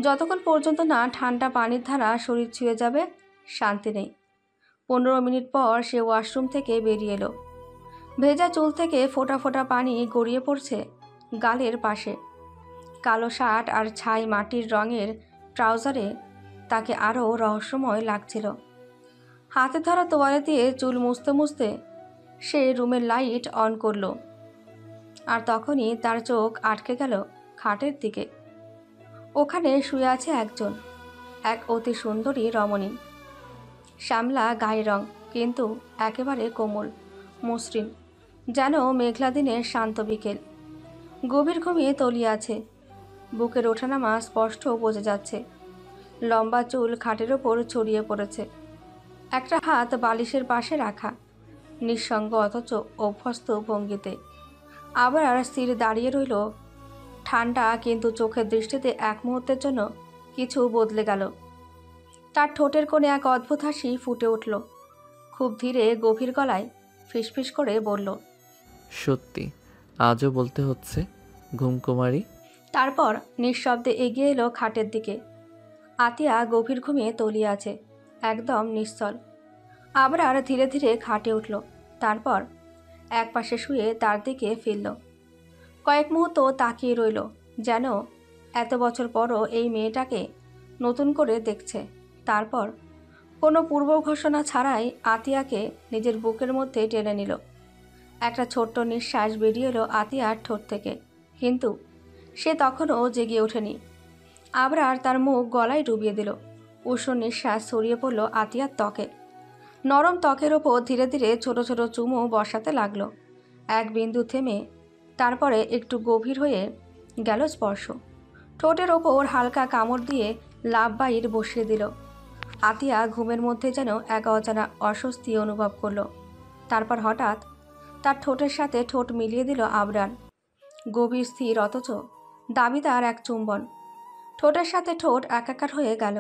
যতক্ষণ পর্যন্ত না ঠান্ডা পানির ধারা শরীর ছুঁয়ে যাবে, শান্তি নেই। 15 মিনিট পর সে ওয়াশরুম থেকে বেরিয়ে এলো। ভেজা চুল থেকে ফোঁটা ফোঁটা পানি গড়িয়ে পড়ছে গালের পাশে। কালো শার্ট আর ছাই মাটির রঙের ট্রাউজারে তাকে আরও রহস্যময় লাগছিল। হাতে ধরা তোয়ালে দিয়ে চুল মুছতে মুছতে সে রুমের লাইট অন করলো, আর তখনই তার চোখ আটকে গেল খাটের দিকে। ওখানে শুয়ে আছে একজন, এক অতি সুন্দরী রমণী। শ্যামলা গায়ের রং, কিন্তু একেবারে কোমল, মসৃণ, যেন মেঘলা দিনের শান্ত বিকেল। গভীর ঘুমিয়ে তলিয়ে আছে, বুকের ওঠানামা স্পষ্ট বোঝা যাচ্ছে। লম্বা চুল খাটের ওপর ছড়িয়ে পড়েছে, একটা হাত বালিশের পাশে রাখা, নিঃসঙ্গ অথচ অভ্যস্ত ভঙ্গিতে। আবার আর স্থির দাঁড়িয়ে রইল, ঠান্ডা কিন্তু চোখের দৃষ্টিতে এক মুহূর্তের জন্য কিছু বদলে গেল। তার ঠোঁটের কোণে এক অদ্ভুত হাসি ফুটে উঠল। খুব ধীরে গভীর গলায় ফিসফিস করে বলল, সত্যি আজও বলতে হচ্ছে ঘুমকুমারী। তারপর নিঃশব্দে এগিয়ে এলো খাটের দিকে। আতিয়া গভীর ঘুমিয়ে তলিয়ে আছে, একদম নিশ্চল। আবরার ধীরে ধীরে খাটে উঠল, তারপর একপাশে শুয়ে তার দিকে ফিরল। কয়েক মুহূর্ত তাকিয়ে রইল, যেন এত বছর পরও এই মেয়েটাকে নতুন করে দেখছে। তারপর কোনো পূর্ব ঘোষণা ছাড়াই আতিয়াকে নিজের বুকের মধ্যে টেনে নিল। একটা ছোট্ট নিঃশ্বাস বেরিয়ে এলো আতিয়ার ঠোঁট থেকে, কিন্তু সে তখনও জেগে ওঠেনি। আবরার তার মুখ গলায় ডুবিয়ে দিল। উষ্ণ নিঃশ্বাস ছড়িয়ে পড়ল আতিয়ার ত্বকে। নরম ত্বকের ওপর ধীরে ধীরে ছোট ছোট চুমু বসাতে লাগলো। এক বিন্দু থেমে তারপরে একটু গভীর হয়ে গেল স্পর্শ। ঠোঁটের ওপর হালকা কামড় দিয়ে লাভ বাইর বসিয়ে দিল। আতিয়া ঘুমের মধ্যে যেন এক অজানা অস্বস্তি অনুভব করল। তারপর হঠাৎ তার ঠোঁটের সাথে ঠোঁট মিলিয়ে দিল আবরার। গভীর স্থির অথচ দাবিদার এক চুম্বন। ঠোঁটের সাথে ঠোঁট একাকার হয়ে গেল।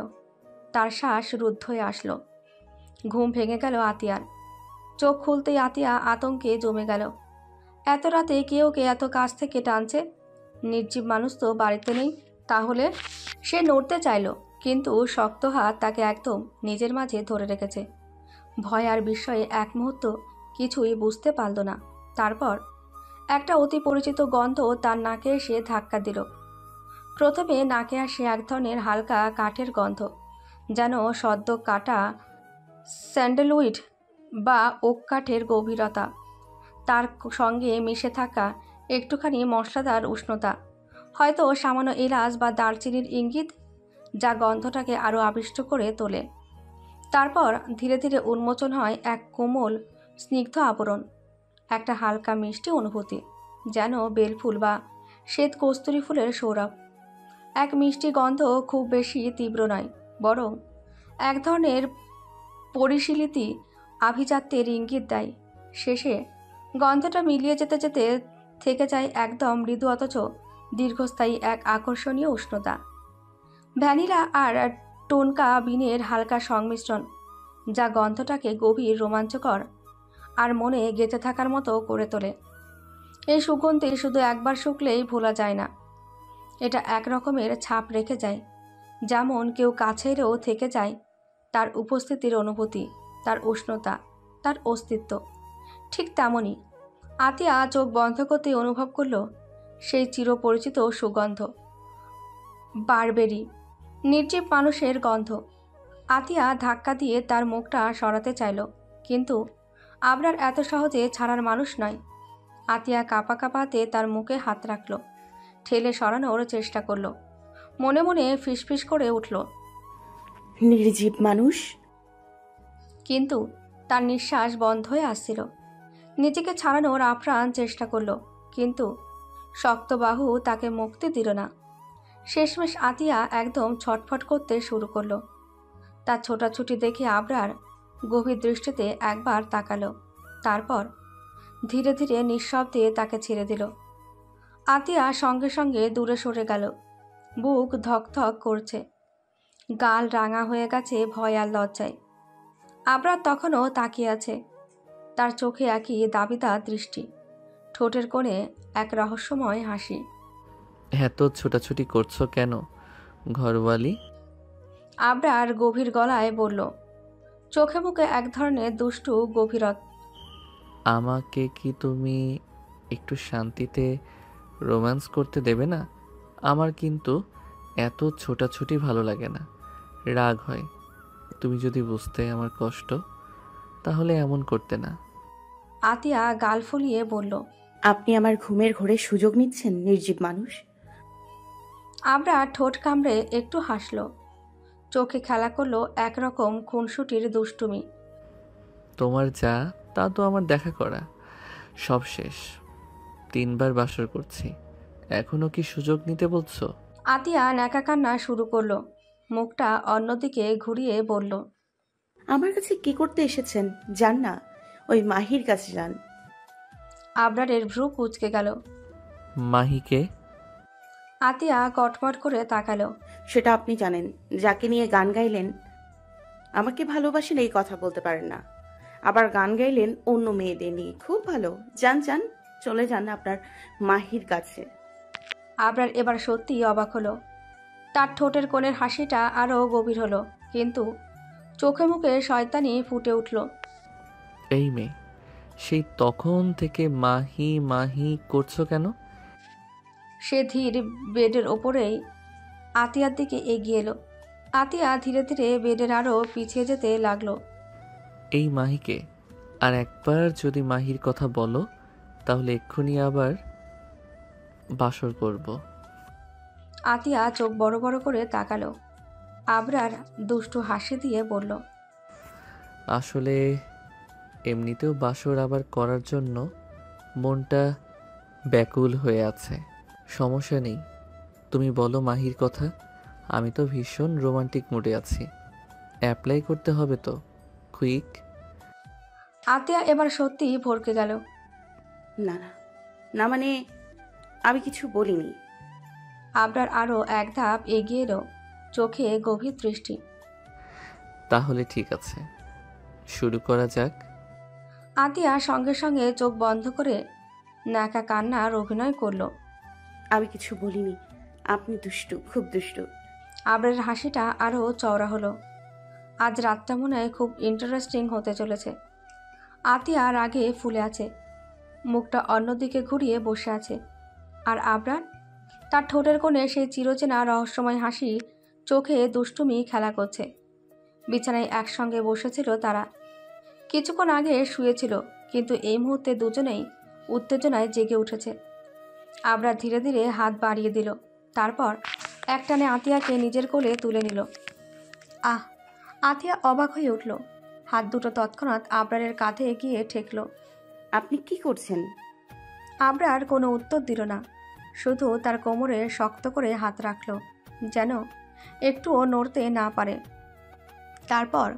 তার শ্বাস রুদ্ধ হয়ে আসলো। ঘুম ভেঙে গেল আতিয়ার। চোখ খুলতেই আতিয়া আতঙ্কে জমে গেল। এত রাতে কে ওকে এত কাছ থেকে টানছে? নির্জীব মানুষ তো বাড়িতে নেই। তাহলে সে নড়তে চাইল, কিন্তু শক্ত হাত তাকে একদম নিজের মাঝে ধরে রেখেছে। ভয় আর বিস্ময়ে এক মুহূর্ত কিছুই বুঝতে পারল না। তারপর একটা অতি পরিচিত গন্ধ তার নাকে এসে ধাক্কা দিল। প্রথমে নাকে আসে এক ধরনের হালকা কাঠের গন্ধ, যেন সদ্য কাটা স্যান্ডেলউড বা ওক কাঠের গভীরতা। তার সঙ্গে মিশে থাকা একটুখানি মশলাদার উষ্ণতা, হয়তো সামান্য এলাচ বা দারচিনির ইঙ্গিত, যা গন্ধটাকে আরও আবিষ্ট করে তোলে। তারপর ধীরে ধীরে উন্মোচন হয় এক কোমল স্নিগ্ধ আবরণ, একটা হালকা মিষ্টি অনুভূতি, যেন বেলফুল বা শ্বেত কস্তুরী ফুলের সৌরভ। এক মিষ্টি গন্ধ, খুব বেশি তীব্র নয়, বরং এক ধরনের পরিশীলিতি আভিজাত্যের ইঙ্গিত দেয়। শেষে গন্ধটা মিলিয়ে যেতে যেতে থেকে যায় একদম মৃদু অথচ দীর্ঘস্থায়ী এক আকর্ষণীয় উষ্ণতা। ভ্যানিলা আর টোনকা বিনের হালকা সংমিশ্রণ, যা গন্ধটাকে গভীর, রোমাঞ্চকর আর মনে গেঁথে থাকার মতো করে তোলে। এই সুগন্ধি শুধু একবার শুকলেই ভোলা যায় না। এটা এক রকমের ছাপ রেখে যায়, যেমন কেউ কাছেরও থেকে যায় তার উপস্থিতির অনুভূতি, তার উষ্ণতা, তার অস্তিত্ব। ঠিক তেমনই আতিয়া চোখ বন্ধ করতে অনুভব করল সেই চিরপরিচিত সুগন্ধ, বারবেরি, নির্জীব মানুষের গন্ধ। আতিয়া ধাক্কা দিয়ে তার মুখটা সরাতে চাইল, কিন্তু আবরার এত সহজে ছাড়ার মানুষ নয়। আতিয়া কাঁপা কাঁপা হাতে তার মুখে হাত রাখল, ঠেলে সরানোর চেষ্টা করল। মনে মনে ফিসফিস করে উঠল, নির্জীব মানুষ। কিন্তু তার নিঃশ্বাস বন্ধ হয়ে আসছিল। নিজেকে ছাড়ানোর আপ্রাণ চেষ্টা করল, কিন্তু শক্ত বাহু তাকে মুক্তি দিল না। শেষমেশ আতিয়া একদম ছটফট করতে শুরু করলো। তার ছোটাছুটি দেখে আবরার গভীর দৃষ্টিতে একবার তাকালো, তারপর ধীরে ধীরে নিঃশব্দে তাকে ছেড়ে দিল। আতিয়া সঙ্গে সঙ্গে দূরে সরে গেল। বুক ধকধক করছে, গাল রাঙা হয়ে গেছে ভয় আর লজ্জায়। আবরার তখনও তাকিয়ে আছে, তার চোখে একই দাবিদার দৃষ্টি, ঠোঁটের কোণে এক রহস্যময় হাসি। এত ছোটাছুটি করছো কেন ঘরওয়ালি? আবরার গভীর গলায় বলল, চোখে মুখে এক ধরনের দুষ্টু গভীরত। আমাকে কি তুমি একটু শান্তিতে রোম্যান্স করতে দেবে না? আমার কিন্তু এত ছোটাছুটি ভালো লাগে না, রাগ হয়। তুমি যদি বুঝতে আমার কষ্ট, তাহলে এমন করতে না। আতিয়া গাল ফুলিয়ে বলল, আপনি আমার ঘুমের ঘোরে সুযোগ নিচ্ছেন, নির্জীব মানুষ। আবরার ঠোঁট কামড়ে একটু হাসল, চোখে খেলা করলো একরকম খুনসুটির দুষ্টুমি। তোমার যা তা তো আমার দেখা করা সব শেষ। 3 বার বাসর করছি, এখনো কি সুযোগ নিতে বলছো? আতিয়া ন্যাকা কান্না শুরু করলো, মুখটা অন্যদিকে ঘুরিয়ে বলল, আমার কাছে কি করতে এসেছেন? যান না, ওই মাহির কাছে যান। আবরারের ভ্রু কুঁচকে গেল। মাহিকে? আতিয়া কটমট করে তাকালো। সেটা আপনি জানেন, যাকে নিয়ে গান গাইলেন আমাকে ভালোবাসেন এই কথা বলতে পারেন না, আবার গান গাইলেন অন্য মেয়েদের নিয়ে। খুব ভালো, যান যান, চলে যান আপনার মাহির কাছে। আবরার এবার সত্যিই অবাক হলো। তার ঠোঁটের কোণের হাসিটা আরও গভীর হলো, কিন্তু চোখে মুখে শয়তানি ফুটে উঠল। এই মেয়ে, সেই তখন থেকে মাহি মাহি করছো কেন? সে ধীর বেডের ওপরেই আতিয়ার দিকে এগিয়ে এলো। আতিয়া ধীরে ধীরে বেডের আরও পিছিয়ে যেতে লাগলো। এই মাহিকে আর একবার যদি মাহির কথা বলো তাহলে এক্ষুনি আবার বাসর করব। আতিয়া চোখ বড় বড় করে তাকালো। আবরার দুষ্টু হাসি দিয়ে বলল, আসলে এমনিতেও বাসর আবার করার জন্য মনটা ব্যাকুল হয়ে আছে। সমস্যা নেই, তুমি বলো মাহির কথা। আমি তো ভীষণ রোমান্টিক মুডে আছি। অ্যাপ্লাই করতে হবে তো, কুইক। আতিয়া এবার সত্যিই ভরকে গেল। না না না, মানে আমি কিছু বলিনি। আবরার আরও এক ধাপ এগিয়ে এলো, চোখে গভীর দৃষ্টি। তাহলে ঠিক আছে, শুরু করা যাক। আতিয়া সঙ্গে সঙ্গে চোখ বন্ধ করে নাকা কান্নার অভিনয় করলো। আমি কিছু বলিনি, আপনি দুষ্টু, খুব দুষ্টু। আবরারের হাসিটা আরও চওড়া হলো। আজ রাতটা মনে হয় খুব ইন্টারেস্টিং হতে চলেছে। আতিয়া রাগে ফুলে আছে, মুখটা অন্যদিকে ঘুরিয়ে বসে আছে। আর আবরার, তার ঠোঁটের কোণে সেই চিরচেনা রহস্যময় হাসি, চোখে দুষ্টুমি খেলা করছে। বিছানায় একসঙ্গে বসেছিল তারা। কিছুক্ষণ আগে শুয়েছিল, কিন্তু এই মুহূর্তে দুজনেই উত্তেজনায় জেগে উঠেছে। আবরার ধীরে ধীরে হাত বাড়িয়ে দিল, তারপর একটানে আতিয়াকে নিজের কোলে তুলে নিল। আহ! আতিয়া অবাক হয়ে উঠল। হাত দুটো তৎক্ষণাৎ আবরারের কাঁধে গিয়ে ঠেকল। আপনি কি করছেন? আবরার কোনো উত্তর দিল না, শুধু তার কোমরে শক্ত করে হাত রাখল, যেন একটুও নড়তে না পারে। তারপর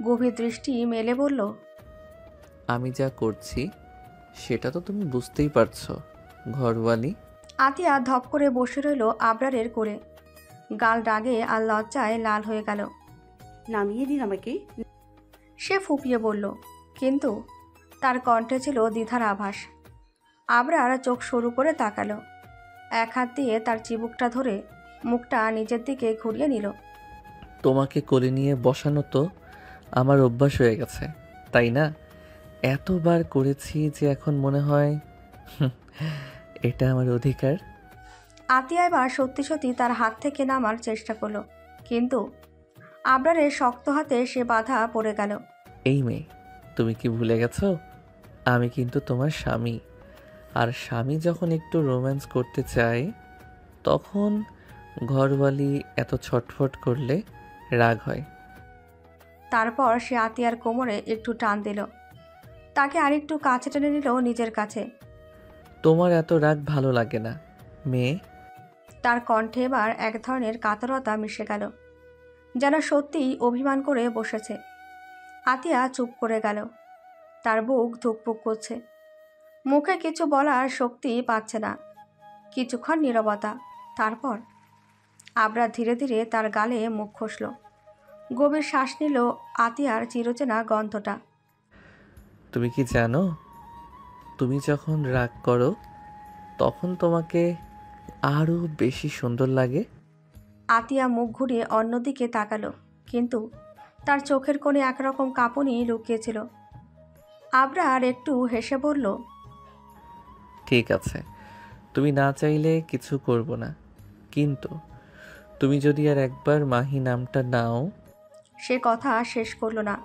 গভীর দৃষ্টি মেলে বলল, আমি যা করছি সেটা তো তুমি বুঝতেই পারছো, ঘরওয়ালি। আতিয়া ধপ করে বসে রইল আবরারের কোলে। গাল রাগে আর লজ্জায় লাল হয়ে গেল। নামিয়ে দিন আমাকে। সে ফুপিয়ে বলল, কিন্তু তার কণ্ঠে ছিল দ্বিধার আভাস। আবরার চোখ সরু করে তাকালো। এক হাত দিয়ে তার চিবুকটা ধরে মুখটা নিজের দিকে ঘুরিয়ে নিল। তোমাকে কোলে নিয়ে বসানো তো আমার অভ্যাস হয়ে গেছে, তাই না? এতবার করেছি যে এখন মনে হয় এটা আমার অধিকার। আতিয়া এবার সত্যি সত্যি তার হাত থেকে নামার চেষ্টা করলো, কিন্তু আবরারের শক্ত হাতে সে বাধা পড়ে গেল। এই মেয়ে, তুমি কি ভুলে গেছো? আমি কিন্তু তোমার স্বামী। আর স্বামী যখন একটু রোম্যান্স করতে চায় তখন ঘরওয়ালি এত ছটফট করলে রাগ হয়। তারপর সে আতিয়ার কোমরে একটু টান দিল, তাকে আরেকটু কাছে টেনে নিল নিজের কাছে। তোমার এত রাগ ভালো লাগে না মেয়ে। তার কণ্ঠে এবার এক ধরনের কাতরতা মিশে গেল, যেন সত্যিই অভিমান করে বসেছে। আতিয়া চুপ করে গেল, তার বুক ধুকপুক করছে। মুখে কিছু বলার শক্তি পাচ্ছে না। কিছুক্ষণ নীরবতা, তারপর আবরার ধীরে ধীরে তার গালে মুখ খসল। গভীর শ্বাস নিল আতিয়ার চিরচেনা গন্ধটা। তুমি কি জানো, তুমি যখন রাগ করো তখন তোমাকে আরো বেশি সুন্দর লাগে। আতিয়া মুখ ঘুরিয়ে অন্যদিকে তাকালো, কিন্তু তার চোখের কোণে একরকম কাঁপুনি লুকিয়েছিল। আবরার একটু হেসে বলল, ঠিক আছে, তুমি না চাইলে কিছু করব না, কিন্তু তুমি যদি আর একবার মাহি নামটা নাও। সে কথা শেষ করল না,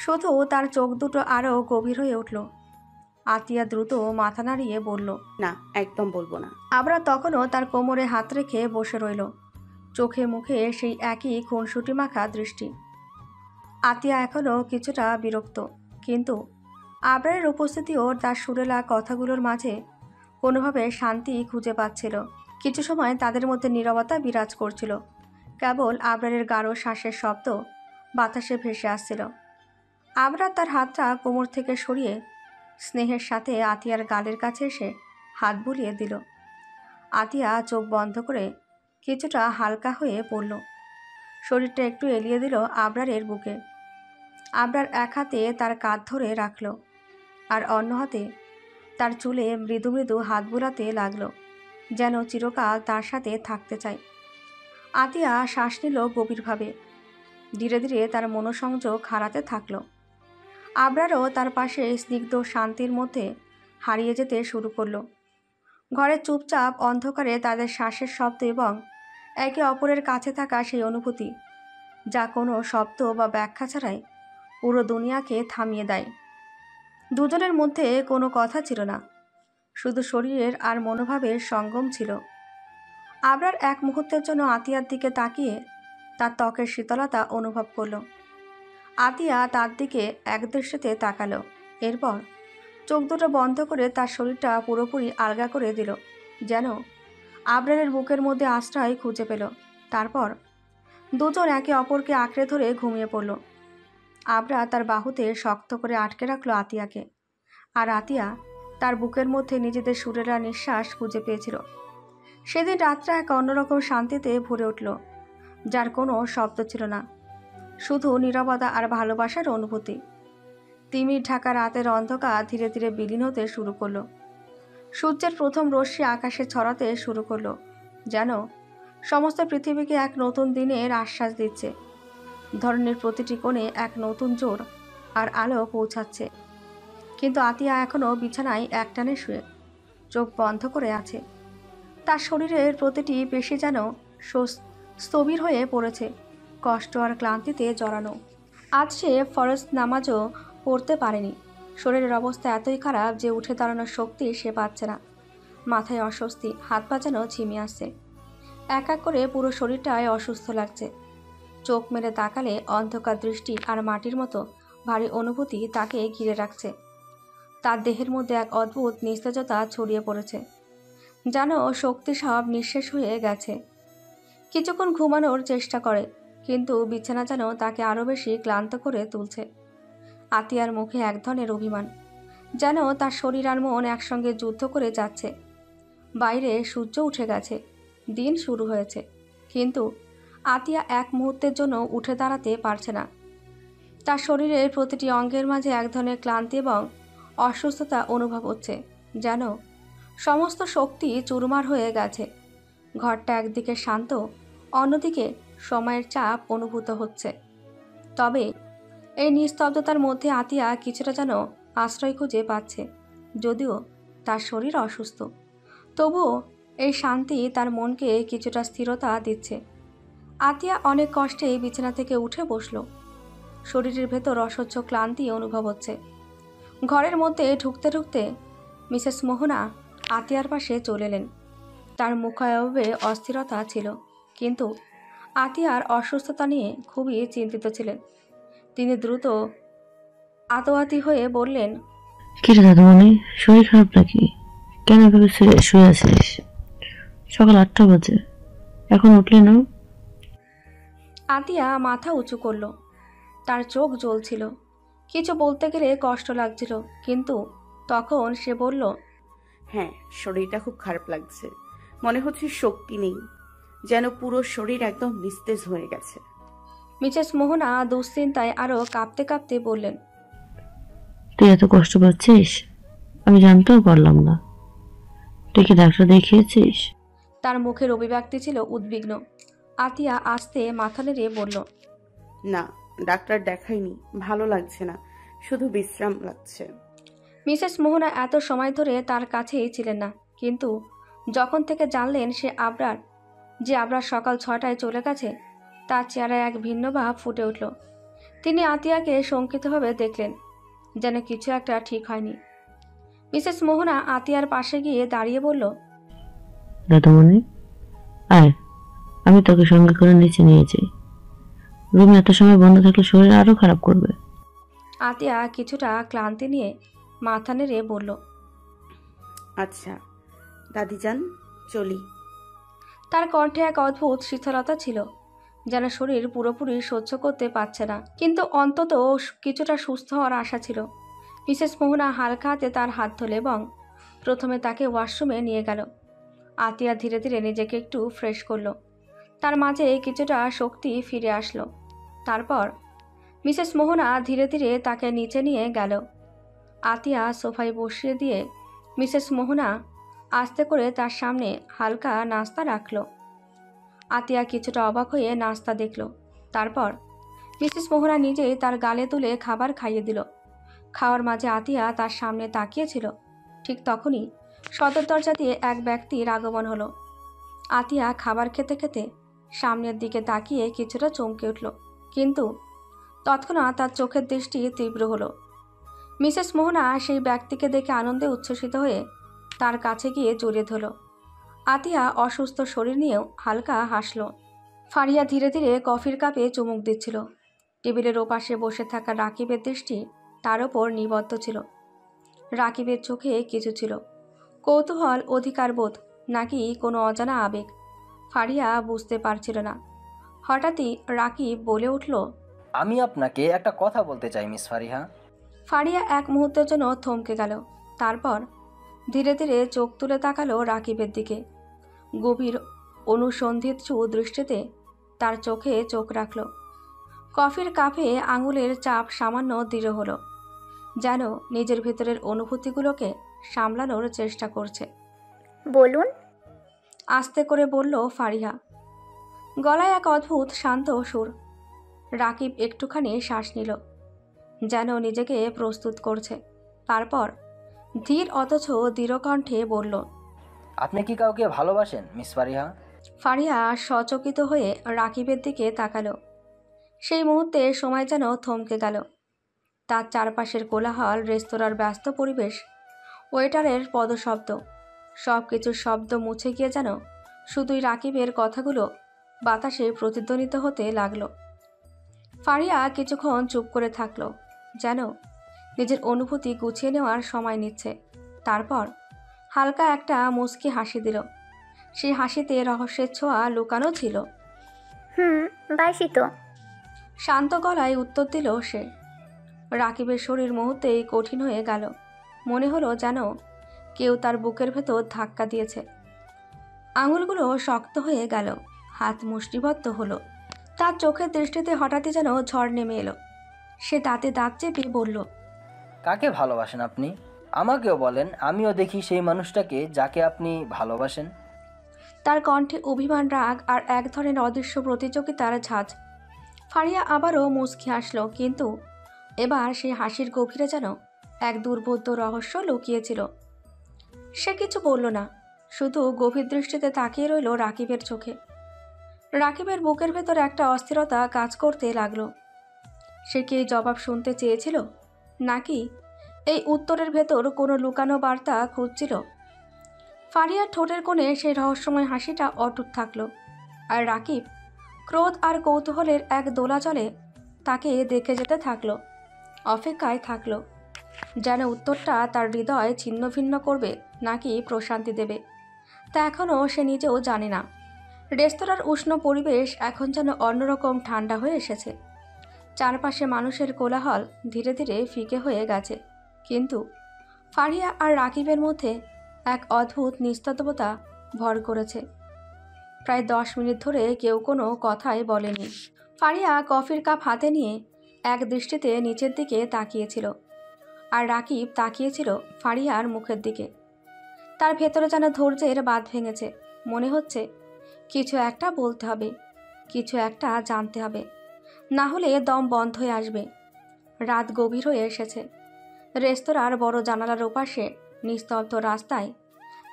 শুধু তার চোখ দুটো আরও গভীর হয়ে উঠল। আতিয়া দ্রুত মাথা নাড়িয়ে বলল, না, একদম বলবো না। আবরা তখনও তার কোমরে হাত রেখে বসে রইল, চোখে মুখে সেই একই খুনসুটি মাখা দৃষ্টি। আতিয়া এখনও কিছুটা বিরক্ত, কিন্তু আবরারের উপস্থিতিও তার সুরেলা কথাগুলোর মাঝে কোনোভাবে শান্তি খুঁজে পাচ্ছিল। কিছু সময় তাদের মধ্যে নীরবতা বিরাজ করছিল, কেবল আবরারের গাঢ় শ্বাসের শব্দ বাতাসে ভেসে আসছিল। আবরার তার হাতটা কোমর থেকে সরিয়ে স্নেহের সাথে আতিয়ার গালের কাছে এসে হাত বুলিয়ে দিল। আতিয়া চোখ বন্ধ করে কিছুটা হালকা হয়ে পড়ল, শরীরটা একটু এলিয়ে দিল আবরারের বুকে। আবরার এক হাতে তার কাঁধ ধরে রাখল, আর অন্য হাতে তার চুলে মৃদু মৃদু হাত বুলাতে লাগলো, যেন চিরকাল তার সাথে থাকতে চায়। আতিয়া শ্বাস নিল গভীরভাবে, ধীরে ধীরে তার মনোসংযোগ হারাতে থাকলো। আবরারও তার পাশে স্নিগ্ধ শান্তির মধ্যে হারিয়ে যেতে শুরু করলো। ঘরের চুপচাপ অন্ধকারে তাদের শ্বাসের শব্দ এবং একে অপরের কাছে থাকা সেই অনুভূতি যা কোনো শব্দ বা ব্যাখ্যা ছাড়াই পুরো দুনিয়াকে থামিয়ে দেয়। দুজনের মধ্যে কোনো কথা ছিল না, শুধু শরীরের আর মনোভাবের সঙ্গম ছিল। আবরার এক মুহূর্তের জন্য আতিয়ার দিকে তাকিয়ে তার ত্বকের শীতলতা অনুভব করল। আতিয়া তার দিকে একদৃষ্টিতে তাকালো, এরপর চোখ দুটো বন্ধ করে তার শরীরটা পুরোপুরি আলগা করে দিল, যেন আবরারের বুকের মধ্যে আশ্রয় খুঁজে পেল। তারপর দুজন একে অপরকে আঁকড়ে ধরে ঘুমিয়ে পড়ল। আবরার তার বাহুতে শক্ত করে আটকে রাখলো আতিয়াকে, আর আতিয়া তার বুকের মধ্যে নিজেদের সুরেলা নিঃশ্বাস খুঁজে পেয়েছিল। সেদিন রাতটা এক অন্যরকম শান্তিতে ভরে উঠল, যার কোনো শব্দ ছিল না, শুধু নীরবতা আর ভালোবাসার অনুভূতি। তিমির ঢাকা রাতের অন্ধকার ধীরে ধীরে বিলীন হতে শুরু করলো। সূর্যের প্রথম রশ্মি আকাশে ছড়াতে শুরু করলো, যেন সমস্ত পৃথিবীকে এক নতুন দিনের আশ্বাস দিচ্ছে। ধরনের প্রতিটি কোণে এক নতুন জোর আর আলো পৌঁছাচ্ছে। কিন্তু আতিয়া এখনও বিছানায় একটানে শুয়ে চোখ বন্ধ করে আছে। তার শরীরের প্রতিটি পেশি যেন স্থবির হয়ে পড়েছে, কষ্ট আর ক্লান্তিতে জড়ানো। আজ সে ফরজ নামাজও পড়তে পারেনি। শরীরের অবস্থা এতই খারাপ যে উঠে দাঁড়ানোর শক্তি সে পাচ্ছে না। মাথায় অস্বস্তি, হাত পা যেন ঝিমিয়ে আসছে। এক এক করে পুরো শরীরটাই অসুস্থ লাগছে। চোখ মেরে তাকালে অন্ধকার দৃষ্টি আর মাটির মতো ভারী অনুভূতি তাকে ঘিরে রাখছে। তার দেহের মধ্যে এক অদ্ভুত নিস্তেজতা ছড়িয়ে পড়েছে, যেন শক্তি সব নিঃশেষ হয়ে গেছে। কিছুক্ষণ ঘুমানোর চেষ্টা করে, কিন্তু বিছানা যেন তাকে আরও বেশি ক্লান্ত করে তুলছে। আতিয়ার মুখে এক ধরনের অভিমান, যেন তার শরীর আর মন একসঙ্গে যুদ্ধ করে যাচ্ছে। বাইরে সূর্য উঠে গেছে, দিন শুরু হয়েছে, কিন্তু আতিয়া এক মুহূর্তের জন্য উঠে দাঁড়াতে পারছে না। তার শরীরের প্রতিটি অঙ্গের মাঝে এক ধরনের ক্লান্তি এবং অসুস্থতা অনুভব হচ্ছে, যেন সমস্ত শক্তি চুরমার হয়ে গেছে। ঘরটা একদিকে শান্ত, অন্যদিকে সময়ের চাপ অনুভূত হচ্ছে। তবে এই নিস্তব্ধতার মধ্যে আতিয়া কিছুটা যেন আশ্রয় খুঁজে পাচ্ছে। যদিও তার শরীর অসুস্থ, তবুও এই শান্তি তার মনকে কিছুটা স্থিরতা দিচ্ছে। আতিয়া অনেক কষ্টে বিছানা থেকে উঠে বসল। শরীরের ভেতর অসহ্য ক্লান্তি অনুভব হচ্ছে। ঘরের মধ্যে ঢুকতে ঢুকতে মিসেস মোহনা আতিয়ার পাশে চলে এলেন। তার মুখায়বে অস্থিরতা ছিল, কিন্তু আতিয়ার অসুস্থতা নিয়ে খুবই চিন্তিত ছিলেন। তিনি দ্রুত আতোয়াতি হয়ে বললেন, কি রে দাদুমণি, শরীর খারাপ নাকি? কেন এভাবে শুয়ে আছিস? সকাল 8টা বাজে, এখন উঠলি না? আতিয়া মাথা উঁচু করল। তার চোখ জ্বলছিল, কিছু বলতে গেলে কষ্ট লাগছিল, কিন্তু তখন সে বলল, হ্যাঁ, শরীরটা খুব খারাপ লাগছে। মনে হচ্ছে শক্তি নেই, যেন পুরো শরীর একদম নিস্তেজ হয়ে গেছে। মিসেস মোহনা দুশ্চিন্তায় আরও কাঁপতে কাঁপতে বললেন, তুই এত কষ্ট পাচ্ছিস? আমি জানতেও পারলাম না। তুই কি ডাক্তার দেখিয়েছিস? তার মুখের অভিব্যক্তি ছিল উদ্বিগ্ন। আতিয়া আস্তে মাথা নেড়ে বলল, না, ডাক্তার দেখাইনি, ভালো লাগছে না, শুধু বিশ্রাম লাগছে। মিসেস মোহনা এত সময় ধরে তার কাছেই ছিলেন না, কিন্তু যখন থেকে জানলেন যে আবরার সকাল 6টায় চলে গেছে, তার চেহারায় এক ভিন্ন ভাব ফুটে উঠল। তিনি আতিয়াকে শঙ্কিতভাবে দেখলেন, যেন কিছু একটা ঠিক হয়নি। মিসেস মোহনা আতিয়ার পাশে গিয়ে দাঁড়িয়ে বলল, দাদুমণি, আয়, আমি তোকে সঙ্গে করে নিচে নিয়ে যাই। রুমে এত সময় বন্ধ থাকলে শরীর আরো খারাপ করবে। আতিয়া কিছুটা ক্লান্তি নিয়ে মাথা নেড়ে বলল, আচ্ছা দাদিজান, চলি। তার কণ্ঠে এক অদ্ভুত শীতলতা ছিল, যেন শরীর পুরোপুরি সহ্য করতে পারছে না, কিন্তু অন্তত কিছুটা সুস্থ হওয়ার আশা ছিল। মিসেস মোহনা হালকা হাতে তার হাত ধরল এবং প্রথমে তাকে ওয়াশরুমে নিয়ে গেল। আতিয়া ধীরে ধীরে নিজেকে একটু ফ্রেশ করলো, তার মাঝে কিছুটা শক্তি ফিরে আসলো। তারপর মিসেস মোহনা ধীরে ধীরে তাকে নিচে নিয়ে গেল। আতিয়া সোফায় বসিয়ে দিয়ে মিসেস মোহনা আস্তে করে তার সামনে হালকা নাস্তা রাখল। আতিয়া কিছুটা অবাক হয়ে নাস্তা দেখল। তারপর মিসেস মোহনা নিজেই তার গালে তুলে খাবার খাইয়ে দিল। খাওয়ার মাঝে আতিয়া তার সামনে তাকিয়েছিল। ঠিক তখনই সদর দরজা দিয়ে এক ব্যক্তির আগমন হলো। আতিয়া খাবার খেতে খেতে সামনের দিকে তাকিয়ে কিছুটা চমকে উঠল। কিন্তু তৎক্ষণাৎ তার চোখের দৃষ্টি তীব্র হলো। মিসেস মোহনা সেই ব্যক্তিকে দেখে আনন্দে উচ্ছ্বসিত হয়ে তার কাছে গিয়ে জড়িয়ে ধরল। আতিয়া অসুস্থ শরীর নিয়েও হালকা হাসল। ফারিয়া ধীরে ধীরে কফির কাপে চুমুক দিচ্ছিল। টেবিলের ওপাশে বসে থাকা রাকিবের দৃষ্টি তার ওপর নিবদ্ধ ছিল। রাকিবের চোখে কিছু ছিল, কৌতূহল, অধিকারবোধ, নাকি কোনো অজানা আবেগ। ফারিয়া বুঝতে পারছিল না। হঠাৎই রাকিব বলে উঠল, আমি আপনাকে একটা কথা বলতে চাই মিস ফারিহা। ফারিয়া এক মুহূর্তের জন্য থমকে গেল। তারপর ধীরে ধীরে চোখ তুলে তাকালো রাকিবের দিকে। গভীর অনুসন্ধিৎসু দৃষ্টিতে তার চোখে চোখ রাখল। কফির কাপে আঙুলের চাপ সামান্য দৃঢ় হলো, যেন নিজের ভেতরের অনুভূতিগুলোকে সামলানোর চেষ্টা করছে। বলুন। আস্তে করে বলল ফারিহা, গলায় এক অদ্ভুত শান্ত সুর। রাকিব একটুখানি শ্বাস নিল, যেন নিজেকে প্রস্তুত করছে। তারপর ধীর অথচ দৃঢ় কণ্ঠে বলল, আপনি কি কাউকে ভালোবাসেন মিস ফারিহা? ফারিহা সচকিত হয়ে রাকিবের দিকে তাকালো। সেই মুহূর্তে সময় যেন থমকে গেল। তার চারপাশের কোলাহল, রেস্তোরাঁর ব্যস্ত পরিবেশ, ওয়েটারের পদশব্দ, সব কিছুর শব্দ মুছে গিয়ে যেন শুধুই রাকিবের কথাগুলো বাতাসে প্রতিধ্বনিত হতে লাগলো। ফারিয়া কিছুক্ষণ চুপ করে থাকলো, যেন নিজের অনুভূতি গুছিয়ে নেওয়ার সময় নিচ্ছে। তারপর হালকা একটা মুচকি হাসি দিল। সেই হাসিতে রহস্যের ছোঁয়া লুকানো ছিল। বাসি তো। শান্ত গলায় উত্তর দিল সে। রাকিবের শরীর মুহূর্তেই কঠিন হয়ে গেল। মনে হলো যেন কেউ তার বুকের ভেতর ধাক্কা দিয়েছে। আঙুলগুলো শক্ত হয়ে গেল, হাত মুষ্টিবদ্ধ হলো। তার চোখের দৃষ্টিতে হঠাৎই যেন ঝড় নেমে এলো। সে দাঁতে দাঁত চেপে বলল, কাকে ভালোবাসেন আপনি? আমাকেও বলেন, আমিও দেখি সেই মানুষটাকে যাকে আপনি ভালোবাসেন। তার কণ্ঠে অভিমান, রাগ আর এক ধরনের অদৃশ্য প্রতিযোগিতার ঝাঁজ। ফারিয়া আবারও মুচকি হাসল, কিন্তু এবার সেই হাসির গভীরে যেন এক দুর্বোধ্য রহস্য লুকিয়েছিল। সে কিছু বলল না, শুধু গভীর দৃষ্টিতে তাকিয়ে রইল রাকিবের চোখে। রাকিবের বুকের ভেতর একটা অস্থিরতা কাজ করতে লাগলো। সে কি এই জবাব শুনতে চেয়েছিল, নাকি এই উত্তরের ভেতর কোনো লুকানো বার্তা খুঁজছিল? ফারিয়ার ঠোঁটের কোণে সেই রহস্যময় হাসিটা অটুট থাকলো, আর রাকিব ক্রোধ আর কৌতূহলের এক দোলাচলে তাকে দেখে যেতে থাকলো, অপেক্ষায় থাকলো, যেন উত্তরটা তার হৃদয় ছিন্ন ভিন্ন করবে নাকি প্রশান্তি দেবে। তা এখনও সে নিজেও জানে না। রেস্তোরাঁর উষ্ণ পরিবেশ এখন যেন অন্যরকম ঠান্ডা হয়ে এসেছে। চারপাশে মানুষের কোলাহল ধীরে ধীরে ফিকে হয়ে গেছে, কিন্তু ফারিয়া আর রাকিবের মধ্যে এক অদ্ভুত নিস্তব্ধতা ভর করেছে। প্রায় 10 মিনিট ধরে কেউ কোনো কথাই বলেনি। ফারিয়া কফির কাপ হাতে নিয়ে এক দৃষ্টিতে নিচের দিকে তাকিয়েছিল, আর রাকিব তাকিয়েছিল ফারিয়ার মুখের দিকে। তার ভেতরে যেন ধৈর্যের বাঁধ ভেঙেছে। মনে হচ্ছে কিছু একটা বলতে হবে, কিছু একটা জানতে হবে, না হলে দম বন্ধ হয়ে আসবে। রাত গভীর হয়ে এসেছে। রেস্তোরাঁর বড় জানালার ওপাশে নিস্তব্ধ রাস্তায়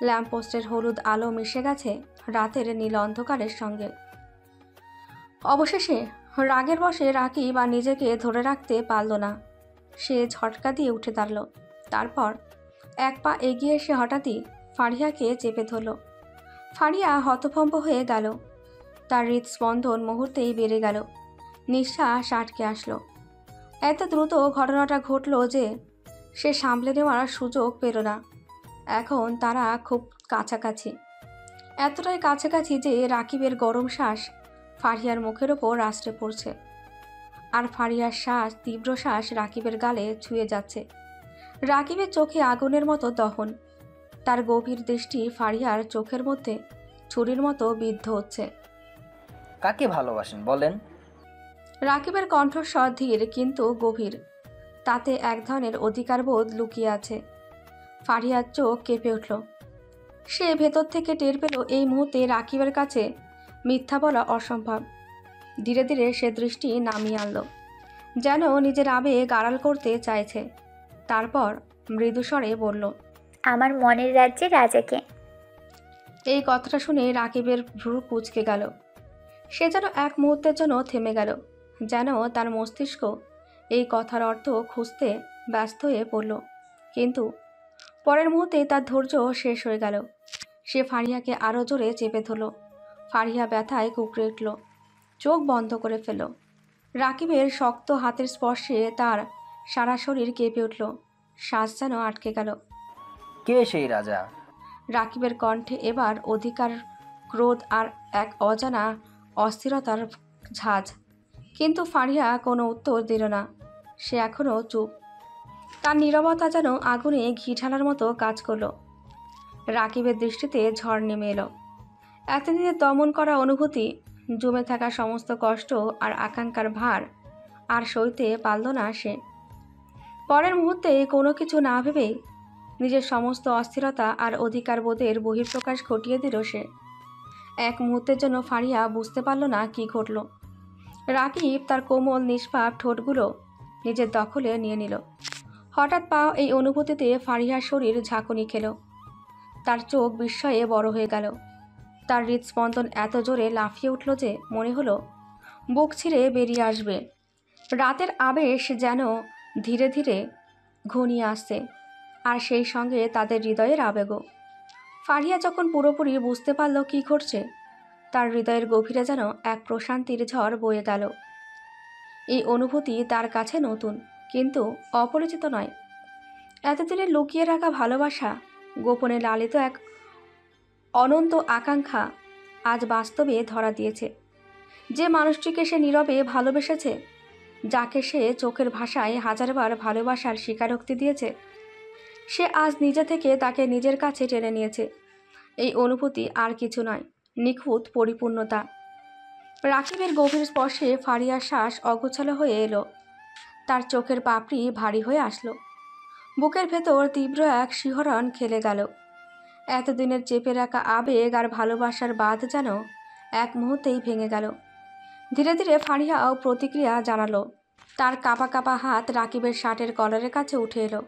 ল্যাম্পপোস্টের হলুদ আলো মিশে গেছে রাতের নীল অন্ধকারের সঙ্গে। অবশেষে রাগের বশে রাকিব আর নিজেকে ধরে রাখতে পারল না। সে ঝটকা দিয়ে উঠে দাঁড়াল। তারপর এক পা এগিয়ে এসে হঠাৎই ফারিয়াকে চেপে ধরল। ফারিয়া হতভম্ব হয়ে গেল। তার হৃদস্পন্দন মুহূর্তেই বেড়ে গেল, নিঃশ্বাস আটকে আসলো। এত দ্রুত ঘটনাটা ঘটল যে সে সামলে নেওয়ার সুযোগ পেল না। এখন তারা খুব কাছাকাছি, এতটাই কাছাকাছি যে রাকিবের গরম শ্বাস ফারিয়ার মুখের ওপর আছড়ে পড়ছে, আর ফারিয়ার শ্বাস, তীব্র শ্বাস রাকিবের গালে ছুঁয়ে যাচ্ছে। রাকিবের চোখে আগুনের মতো দহন। তার গভীর দৃষ্টি ফারিয়ার চোখের মধ্যে ছুরির মতো বিদ্ধ হচ্ছে। কাকে ভালোবাসেন বলেন? রাকিবের কণ্ঠস্বর ধীর কিন্তু গভীর, তাতে এক ধরনের অধিকারবোধ লুকিয়ে আছে। ফারিয়ার চোখ কেঁপে উঠল। সে ভেতর থেকে টের পেল এই মুহূর্তে রাকিবের কাছে মিথ্যা বলা অসম্ভব। ধীরে ধীরে সে দৃষ্টি নামিয়ে আনল, যেন নিজের আবেগ আড়াল করতে চাইছে। তারপর মৃদুস্বরে বলল, আমার মনের রাজ্যে রাজাকে। এই কথাটা শুনে রাকিবের ভ্রু কুঁচকে গেল। সে যেন এক মুহূর্তের জন্য থেমে গেল, যেন তার মস্তিষ্ক এই কথার অর্থ খুঁজতে ব্যস্ত হয়ে পড়ল। কিন্তু পরের মুহূর্তে তার ধৈর্য শেষ হয়ে গেল। সে ফারিয়াকে আরও জোরে চেপে ধরল। ফারিয়া ব্যথায় কুঁকড়ে উঠল, চোখ বন্ধ করে ফেলল। রাকিবের শক্ত হাতের স্পর্শে তার সারা শরীর কেঁপে উঠল, শ্বাস যেন আটকে গেল। কে সেই রাজা? রাকিবের কণ্ঠে এবার অধিকার, ক্রোধ আর এক অজানা অস্থিরতার ঝাঁজ। কিন্তু ফারিয়া কোনো উত্তর দিল না। সে এখনও চুপ। তার নীরবতা যেন আগুনে ঘি ঢালার মতো কাজ করল। রাকিবের দৃষ্টিতে ঝড় নেমে এলো। এতদিনে দমন করা অনুভূতি, জমে থাকা সমস্ত কষ্ট আর আকাঙ্ক্ষার ভার আর সইতে পারল না সে। পরের মুহূর্তে কোনো কিছু না ভেবেই নিজের সমস্ত অস্থিরতা আর অধিকারবোধের বহিঃপ্রকাশ ঘটিয়ে দিল সে। এক মুহূর্তের জন্য ফারিয়া বুঝতে পারল না কি ঘটল। রাকিব তার কোমল নিষ্পাপ ঠোঁটগুলো নিজের দখলে নিয়ে নিল। হঠাৎ পাওয়া এই অনুভূতিতে ফারিয়ার শরীর ঝাঁকুনি খেল। তার চোখ বিস্ময়ে বড় হয়ে গেল। তার হৃদস্পন্দন এত জোরে লাফিয়ে উঠল যে মনে হলো বুক ছিঁড়ে বেরিয়ে আসবে। রাতের আবেশ যেন ধীরে ধীরে ঘনিয়ে আসছে, আর সেই সঙ্গে তাদের হৃদয়ের আবেগও। ফারিয়া যখন পুরোপুরি বুঝতে পারল কী ঘটছে, তার হৃদয়ের গভীরে যেন এক প্রশান্তির ঝড় বয়ে গেল। এই অনুভূতি তার কাছে নতুন, কিন্তু অপরিচিত নয়। এতদিনে লুকিয়ে রাখা ভালোবাসা, গোপনে লালিত এক অনন্ত আকাঙ্ক্ষা আজ বাস্তবে ধরা দিয়েছে। যে মানুষটিকে সে নীরবে ভালোবেসেছে, যাকে সে চোখের ভাষায় হাজারবার ভালোবাসার স্বীকারোক্তি দিয়েছে, সে আজ নিজে থেকে তাকে নিজের কাছে টেনে নিয়েছে। এই অনুভূতি আর কিছু নয়, নিখুঁত পরিপূর্ণতা। রাকিবের গভীর স্পর্শে ফারিয়ার শ্বাস অগোছালো হয়ে এলো। তার চোখের পাপড়ি ভারী হয়ে আসলো। বুকের ভেতর তীব্র এক শিহরণ খেলে গেল। এতদিনের চেপে রাখা আবেগ আর ভালোবাসার বাঁধ যেন এক মুহূর্তেই ভেঙে গেল। ধীরে ধীরে ফারিয়াও প্রতিক্রিয়া জানালো। তার কাঁপা কাঁপা হাত রাকিবের শার্টের কলারের কাছে উঠে এলো,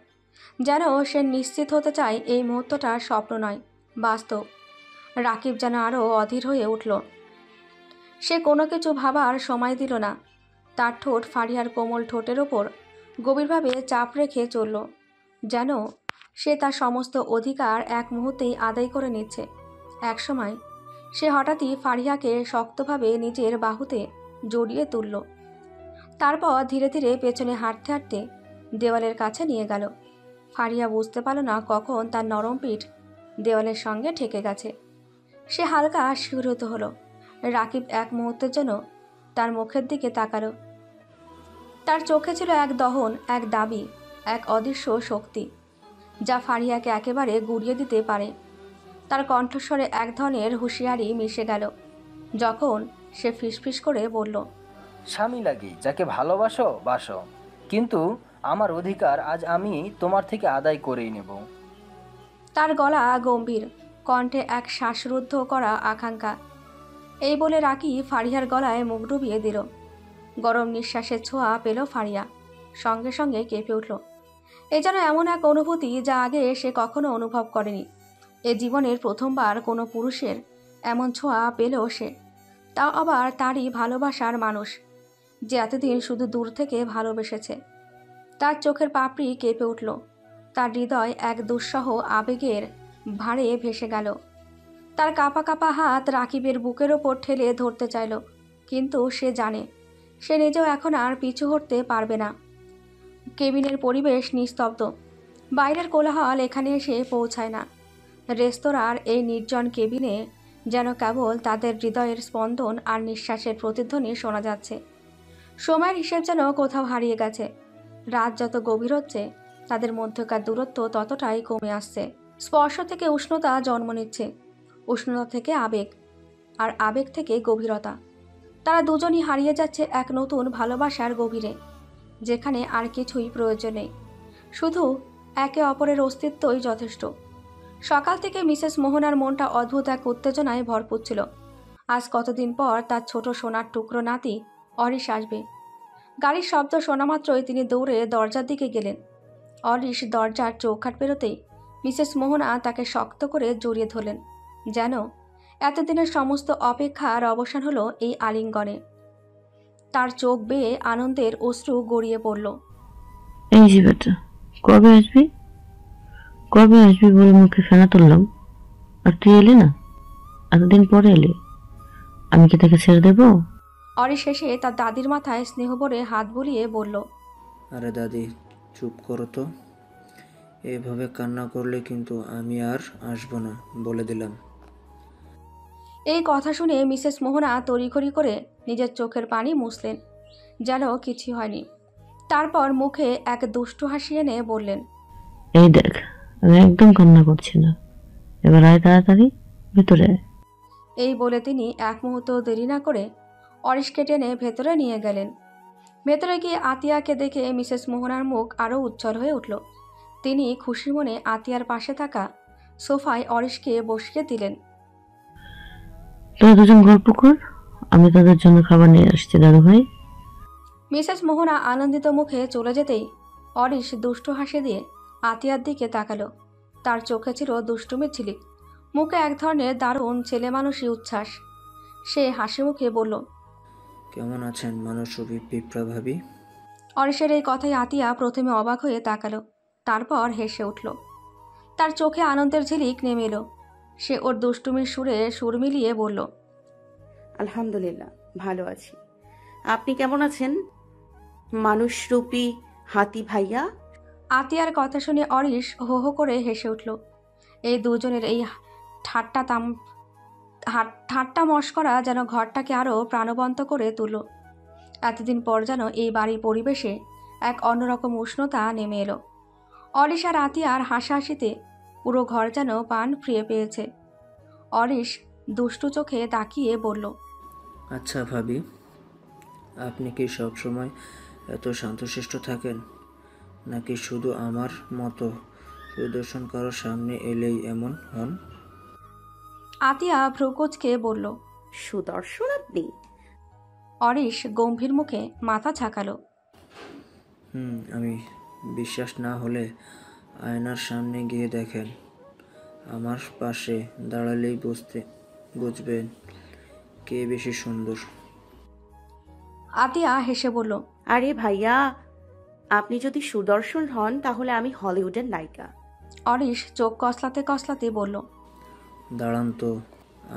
যেন সে নিশ্চিত হতে চায় এই মুহূর্তটা স্বপ্ন নয়, বাস্তব। রাকিব যেন আরও অধীর হয়ে উঠল। সে কোনো কিছু ভাবার সময় দিল না। তার ঠোঁট ফারিয়ার কোমল ঠোঁটের ওপর গভীরভাবে চাপ রেখে চলল, যেন সে তার সমস্ত অধিকার এক মুহূর্তেই আদায় করে নিচ্ছে। একসময় সে হঠাৎই ফারিয়াকে শক্তভাবে নিজের বাহুতে জড়িয়ে তুলল। তারপর ধীরে ধীরে পেছনে হাঁটতে হাঁটতে দেওয়ালের কাছে নিয়ে গেল। ফারিয়া বুঝতে পারল না কখন তার নরম পিঠ দেওয়ালের সঙ্গে ঠেকে গেছে। সে হালকা শিহরিত হলো। রাকিব এক মুহূর্তের জন্য তার মুখের দিকে তাকালো। তার চোখে ছিল এক দহন, এক দাবি, এক অদৃশ্য শক্তি, যা ফারিয়াকে একেবারে গুড়িয়ে দিতে পারে। তার কণ্ঠস্বরে এক ধরনের হুঁশিয়ারি মিশে গেল যখন সে ফিসফিস করে বলল, স্বামী লাগি যাকে ভালোবাসো বাসো, কিন্তু আমার অধিকার আজ আমি তোমার থেকে আদায় করেই নেব। তার গলা গম্ভীর, কণ্ঠে এক শ্বাসরুদ্ধ করা আকাঙ্ক্ষা। এই বলে রাকিব ফারিয়ার গলায় মুখ ডুবিয়ে দিল। গরম নিঃশ্বাসের ছোঁয়া পেল ফারিয়া, সঙ্গে সঙ্গে কেঁপে উঠল। এ যেন এমন এক অনুভূতি যা আগে সে কখনো অনুভব করেনি। এ জীবনের প্রথমবার কোনো পুরুষের এমন ছোঁয়া পেল সে, তাও আবার তারই ভালোবাসার মানুষ, যে এতদিন শুধু দূর থেকে ভালোবেসেছে। তার চোখের পাপড়ি কেঁপে উঠল। তার হৃদয় এক দুঃসহ আবেগের ভারে ভেসে গেল। তার কাঁপা কাঁপা হাত রাকিবের বুকের ওপর ঠেলে ধরতে চাইল, কিন্তু সে জানে সে নিজেও এখন আর পিছু হটতে পারবে না। কেবিনের পরিবেশ নিস্তব্ধ। বাইরের কোলাহল এখানে এসে পৌঁছায় না। রেস্তোরাঁর এই নির্জন কেবিনে যেন কেবল তাদের হৃদয়ের স্পন্দন আর নিঃশ্বাসের প্রতিধ্বনি শোনা যাচ্ছে। সময়ের হিসেব যেন কোথাও হারিয়ে গেছে। রাত যত গভীর হচ্ছে, তাদের মধ্যকার দূরত্ব ততটাই কমে আসছে। স্পর্শ থেকে উষ্ণতা জন্ম নিচ্ছে, উষ্ণতা থেকে আবেগ, আর আবেগ থেকে গভীরতা। তারা দুজনই হারিয়ে যাচ্ছে এক নতুন ভালোবাসার গভীরে, যেখানে আর কিছুই প্রয়োজন নেই, শুধু একে অপরের অস্তিত্বই যথেষ্ট। সকাল থেকে মিসেস মোহনার মনটা অদ্ভুত এক উত্তেজনায় ভরপুর ছিল। আজ কতদিন পর তার ছোট সোনার টুকরো নাতি অরিশ আসবে। গাড়ির শব্দ শোনা মাত্রই তিনি দৌড়ে দরজার দিকে গেলেন। অরিশ দরজার চৌখাট পেরোতেই মিসেস মোহনা তাকে শক্ত করে জড়িয়ে ধরলেন, যেন এতদিনের সমস্ত অপেক্ষার অবসান হলো এই আলিঙ্গনে। তার চোখ বেয়ে আনন্দের অশ্রু গড়িয়ে পড়ল। এই যে বেটা, কবে আসবি কবে আসবি বলে মুখে ফেনা তুললাম, আর তুই এলি না। এতদিন পরে এলি, আমি কি তাকে ছেড়ে দেবো? অরিশ এসে তার দাদির মাথায় স্নেহ ভরে হাত বুলিয়ে বলল, আরে দাদি, চুপ করো তো। এভাবে কান্না করলে কিন্তু আমি আর আসবো না, বলে দিলাম। এই কথা শুনে মিসেস মোহনা তড়িঘড়ি করে নিজের চোখের পানি মুছলেন, যেন কিছু হয়নি। তারপর মুখে এক দুষ্টু হাসি এনে বললেন, এই দেখ, আমি একদম কান্না করছি না, এবার আয় তাড়াতাড়ি ভেতরে আয়। এই বলে তিনি এক মুহূর্ত দেরি না করে অরিশকে টেনে ভেতরে নিয়ে গেলেন। ভেতরে গিয়ে আতিয়াকে দেখে মিসেস মোহনার মুখ আরও উজ্জ্বল হয়ে উঠল। তিনি খুশি মনে আতিয়ার পাশে থাকা সোফায় অরিশকে বসিয়ে দিলেন। তোরা দুজন গল্প কর, আমি তাদের জন্য খাবার নিয়ে আসছি দাদু ভাই। মিসেস মোহনা আনন্দিত মুখে চলে যেতেই অরিশ দুষ্টু হাসি দিয়ে আতিয়ার দিকে তাকালো। তার চোখে ছিল দুষ্টুমির ঝিলিক, মুখে এক ধরনের দারুণ ছেলেমানুষী উচ্ছ্বাস। সে হাসি মুখে বলল, কেমন আছেন মানুষরূপী পিঁপড়া ভাবি? অরিশের এই কথায় আতিয়া প্রথমে অবাক হয়ে তাকালো, তারপর হেসে উঠল। তার চোখে আনন্দের ঝিলিক নেমে এলো। সে ওর দুষ্টুমির সুরে সুর মিলিয়ে বলল, আলহামদুলিল্লাহ ভালো আছি। আপনি কেমন আছেন মানুষরূপী হাতি ভাইয়া? আতিয়ার কথা শুনে অরিশ হো হো করে হেসে উঠল। এই দুজনের এই ঠাট্টা মশকরা যেন ঘরটাকে আরও প্রাণবন্ত করে তুলল। এতদিন পর যেন এই বাড়ির পরিবেশে এক অন্যরকম উষ্ণতা নেমে এলো। অরিশ আর আতিয়ার হাসাহাসিতে পুরো ঘর যেন পান ফিরে পেয়েছে। অরিশ দুষ্টু চোখে তাকিয়ে বলল, আচ্ছা ভাবি, আপনি কি সব সময় এত শান্তশিষ্ট থাকেন, নাকি শুধু আমার মতো সুদর্শন কারোর সামনে এলেই এমন হন? আতিয়া ভ্রুকুচকে বলল, সুদর্শন আপনি? অরিশ গম্ভীর মুখে মাথা ঝাঁকালো। আমি বিশ্বাস না হলে আয়নার সামনে গিয়ে দেখেন, আমার পাশে দাঁড়ালেই বুঝবেন কে বেশি সুন্দর। আতিয়া হেসে বলল, আরে ভাইয়া, আপনি যদি সুদর্শন হন তাহলে আমি হলিউডের নায়িকা। অরিশ চোখ কসলাতে কসলাতে বলল, দাঁড়ান তো,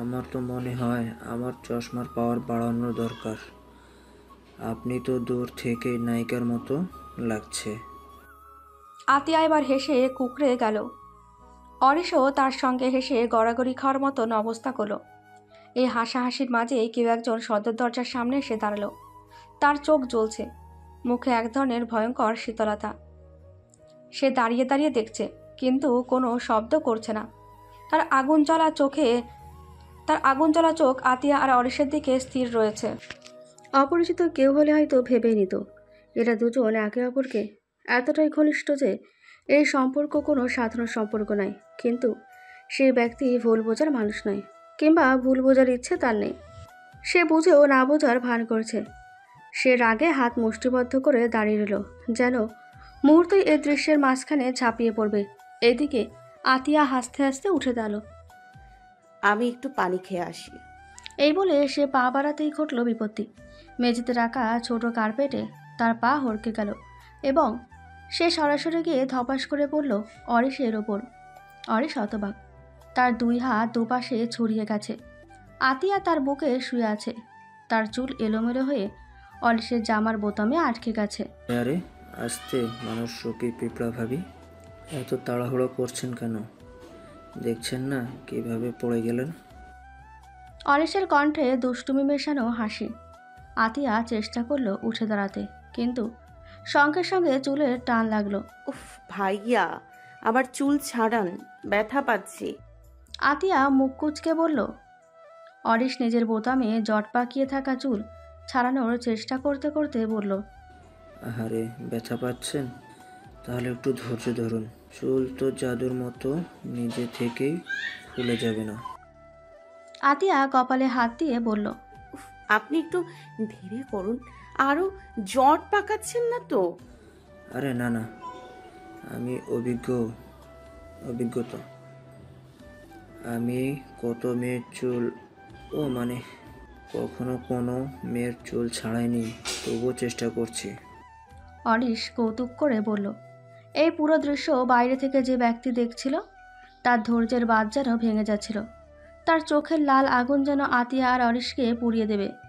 আমার তো মনে হয় আমার চশমার পাওয়ার বাড়ানোর দরকার। আপনি তো দূর থেকে নায়িকার মতো লাগছে। আতিয়া এবার হেসে কুকড়ে গেল। অরিশও তার সঙ্গে হেসে গড়াগড়ি খাওয়ার মতন অবস্থা করলো। এই হাসাহাসির মাঝে কেউ একজন সদর দরজার সামনে এসে দাঁড়ালো। তার চোখ জ্বলছে, মুখে এক ধরনের ভয়ঙ্কর শীতলতা। সে দাঁড়িয়ে দাঁড়িয়ে দেখছে, কিন্তু কোনো শব্দ করছে না। তার আগুন জ্বলা চোখ আতিয়া আর অরিশের দিকে স্থির রয়েছে। অপরিচিত কেউ হলে হয়তো ভেবেই নিত এরা দুজন একে অপরকে এতটাই ঘনিষ্ঠ যে এই সম্পর্ক কোনো সাধারণ সম্পর্ক নয়। কিন্তু সেই ব্যক্তি ভুল বোঝার মানুষ নয়, কিংবা ভুল বোঝার ইচ্ছে তার নেই। সে বুঝেও না বোঝার ভান করছে। সে রাগে হাত মুষ্টিবদ্ধ করে দাঁড়িয়ে রইল, যেন মুহূর্তেই এই দৃশ্যের মাঝখানে ঝাঁপিয়ে পড়বে। এদিকে আতিয়া হাসতে হাসতে উঠে দাঁড়ালো। আমি একটু পানি খেয়ে আসি। এই বলে সে পা বাড়াতেই ঘটল বিপত্তি। মেঝেতে রাখা ছোট কার্পেটে তার পা হড়কে গেল এবং সে সরাসরি গিয়ে ধপাস করে পড়ল অরিশের ওপর। অরিশ হতবাক, তার দুই হাত দুপাশে ছড়িয়ে গেছে। আতিয়া তার বুকে শুয়ে আছে, তার চুল এলোমেলো হয়ে অরিশের জামার বোতামে আটকে গেছে। আরে আস্তে মানুষরূপী পিঁপড়া ভাবি, এত তাড়াহুড়ো করছেন কেন? দেখছেন না কিভাবে পড়ে গেলেন? অরিশের কণ্ঠে দুষ্টুমি মেশানো হাসি। আতিয়া চেষ্টা করলো উঠে দাঁড়াতে, কিন্তু সঙ্গে সঙ্গে চুলের টান লাগলো। উফ ভাইয়া, আমার চুল ছাড়ান, ব্যথা পাচ্ছি। আতিয়া মুখ কুঁচকে বলল। অরিশ নিজের বোতামে জট পাকিয়ে থাকা চুল ছাড়ানোর চেষ্টা করতে করতে বলল, আহারে ব্যথা পাচ্ছেন? তাহলে একটু ধৈর্য ধরুন, চুল তো জাদুর মতো নিজে থেকেই খুলে যাবে না। আতিয়া কপালে হাত দিয়ে বলল, উফ, আপনি একটু ধীরে করুন, আরো জট পাকাচ্ছেন না তো? আরে না না, আমি অভিজ্ঞতা আমি কত মেয়ের চুল কখনো কোনো মেয়ের চুল ছাড়াইনি, তবুও চেষ্টা করছি। অরিশ কৌতুক করে বলল। এই পুরো দৃশ্য বাইরে থেকে যে ব্যক্তি দেখছিল তার ধৈর্যের বাঁধ যেন ভেঙে যাচ্ছিল। তার চোখের লাল আগুন যেন আতিয়া আর অরিশকে পুড়িয়ে দেবে।